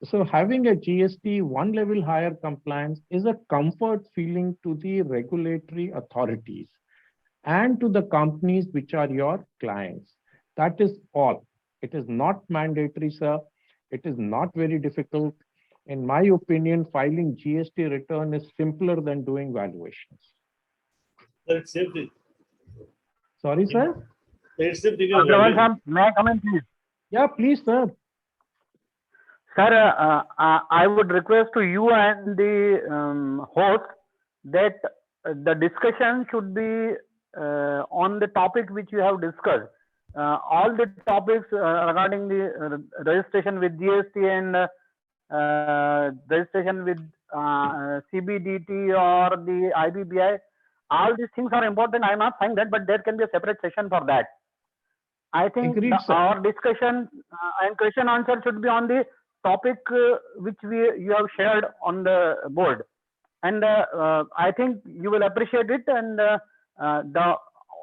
So having a GST 1 level higher compliance is a comfort feeling to the regulatory authorities and to the companies which are your clients. That is all. It is not mandatory, sir. It is not very difficult. In my opinion, filing GST return is simpler than doing valuations. It's safety. Sorry, sir? It's safety. May I come in, please? Yeah, please, sir. Sir, I would request to you and the host that the discussion should be on the topic which you have discussed. All the topics regarding the registration with GST and registration with CBDT or the IBBI, all these things are important. I'm not saying that, but there can be a separate session for that. I think Agreed, our discussion and question answer should be on the topic which you have shared on the board. And I think you will appreciate it, and the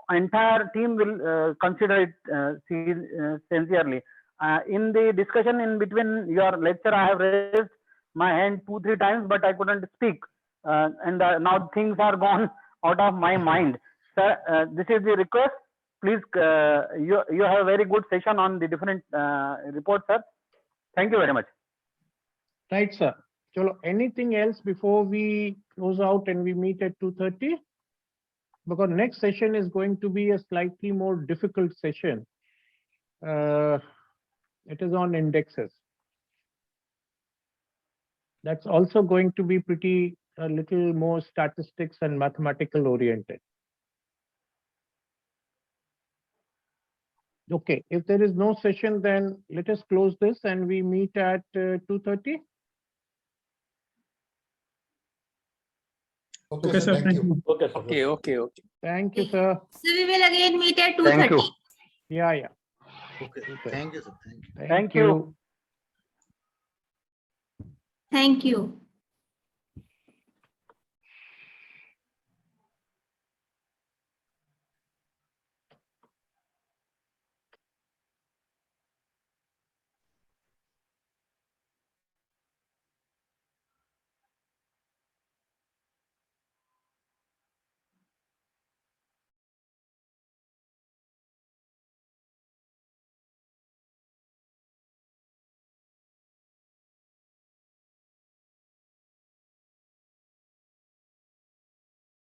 entire team will consider it sincerely. In the discussion in between your lecture, I have raised my hand 2-3 times, but I couldn't speak. And now things are gone out of my mind. Sir, this is the request. Please, you have a very good session on the different reports, sir. Thank you very much. Right, sir. Chalo, anything else before we close out and we meet at 2:30? Because next session is going to be a slightly more difficult session. It is on indexes. That's also going to be pretty a little more statistics and mathematical oriented. Okay, if there is no session, then let us close this and we meet at 2:30. Okay, sir. Thank you. Okay, sir. Okay. Thank you, sir. So we will again meet at 2:30. Thank you. Yeah. Okay. Thank you, sir. Thank you. Thank you. Thank you.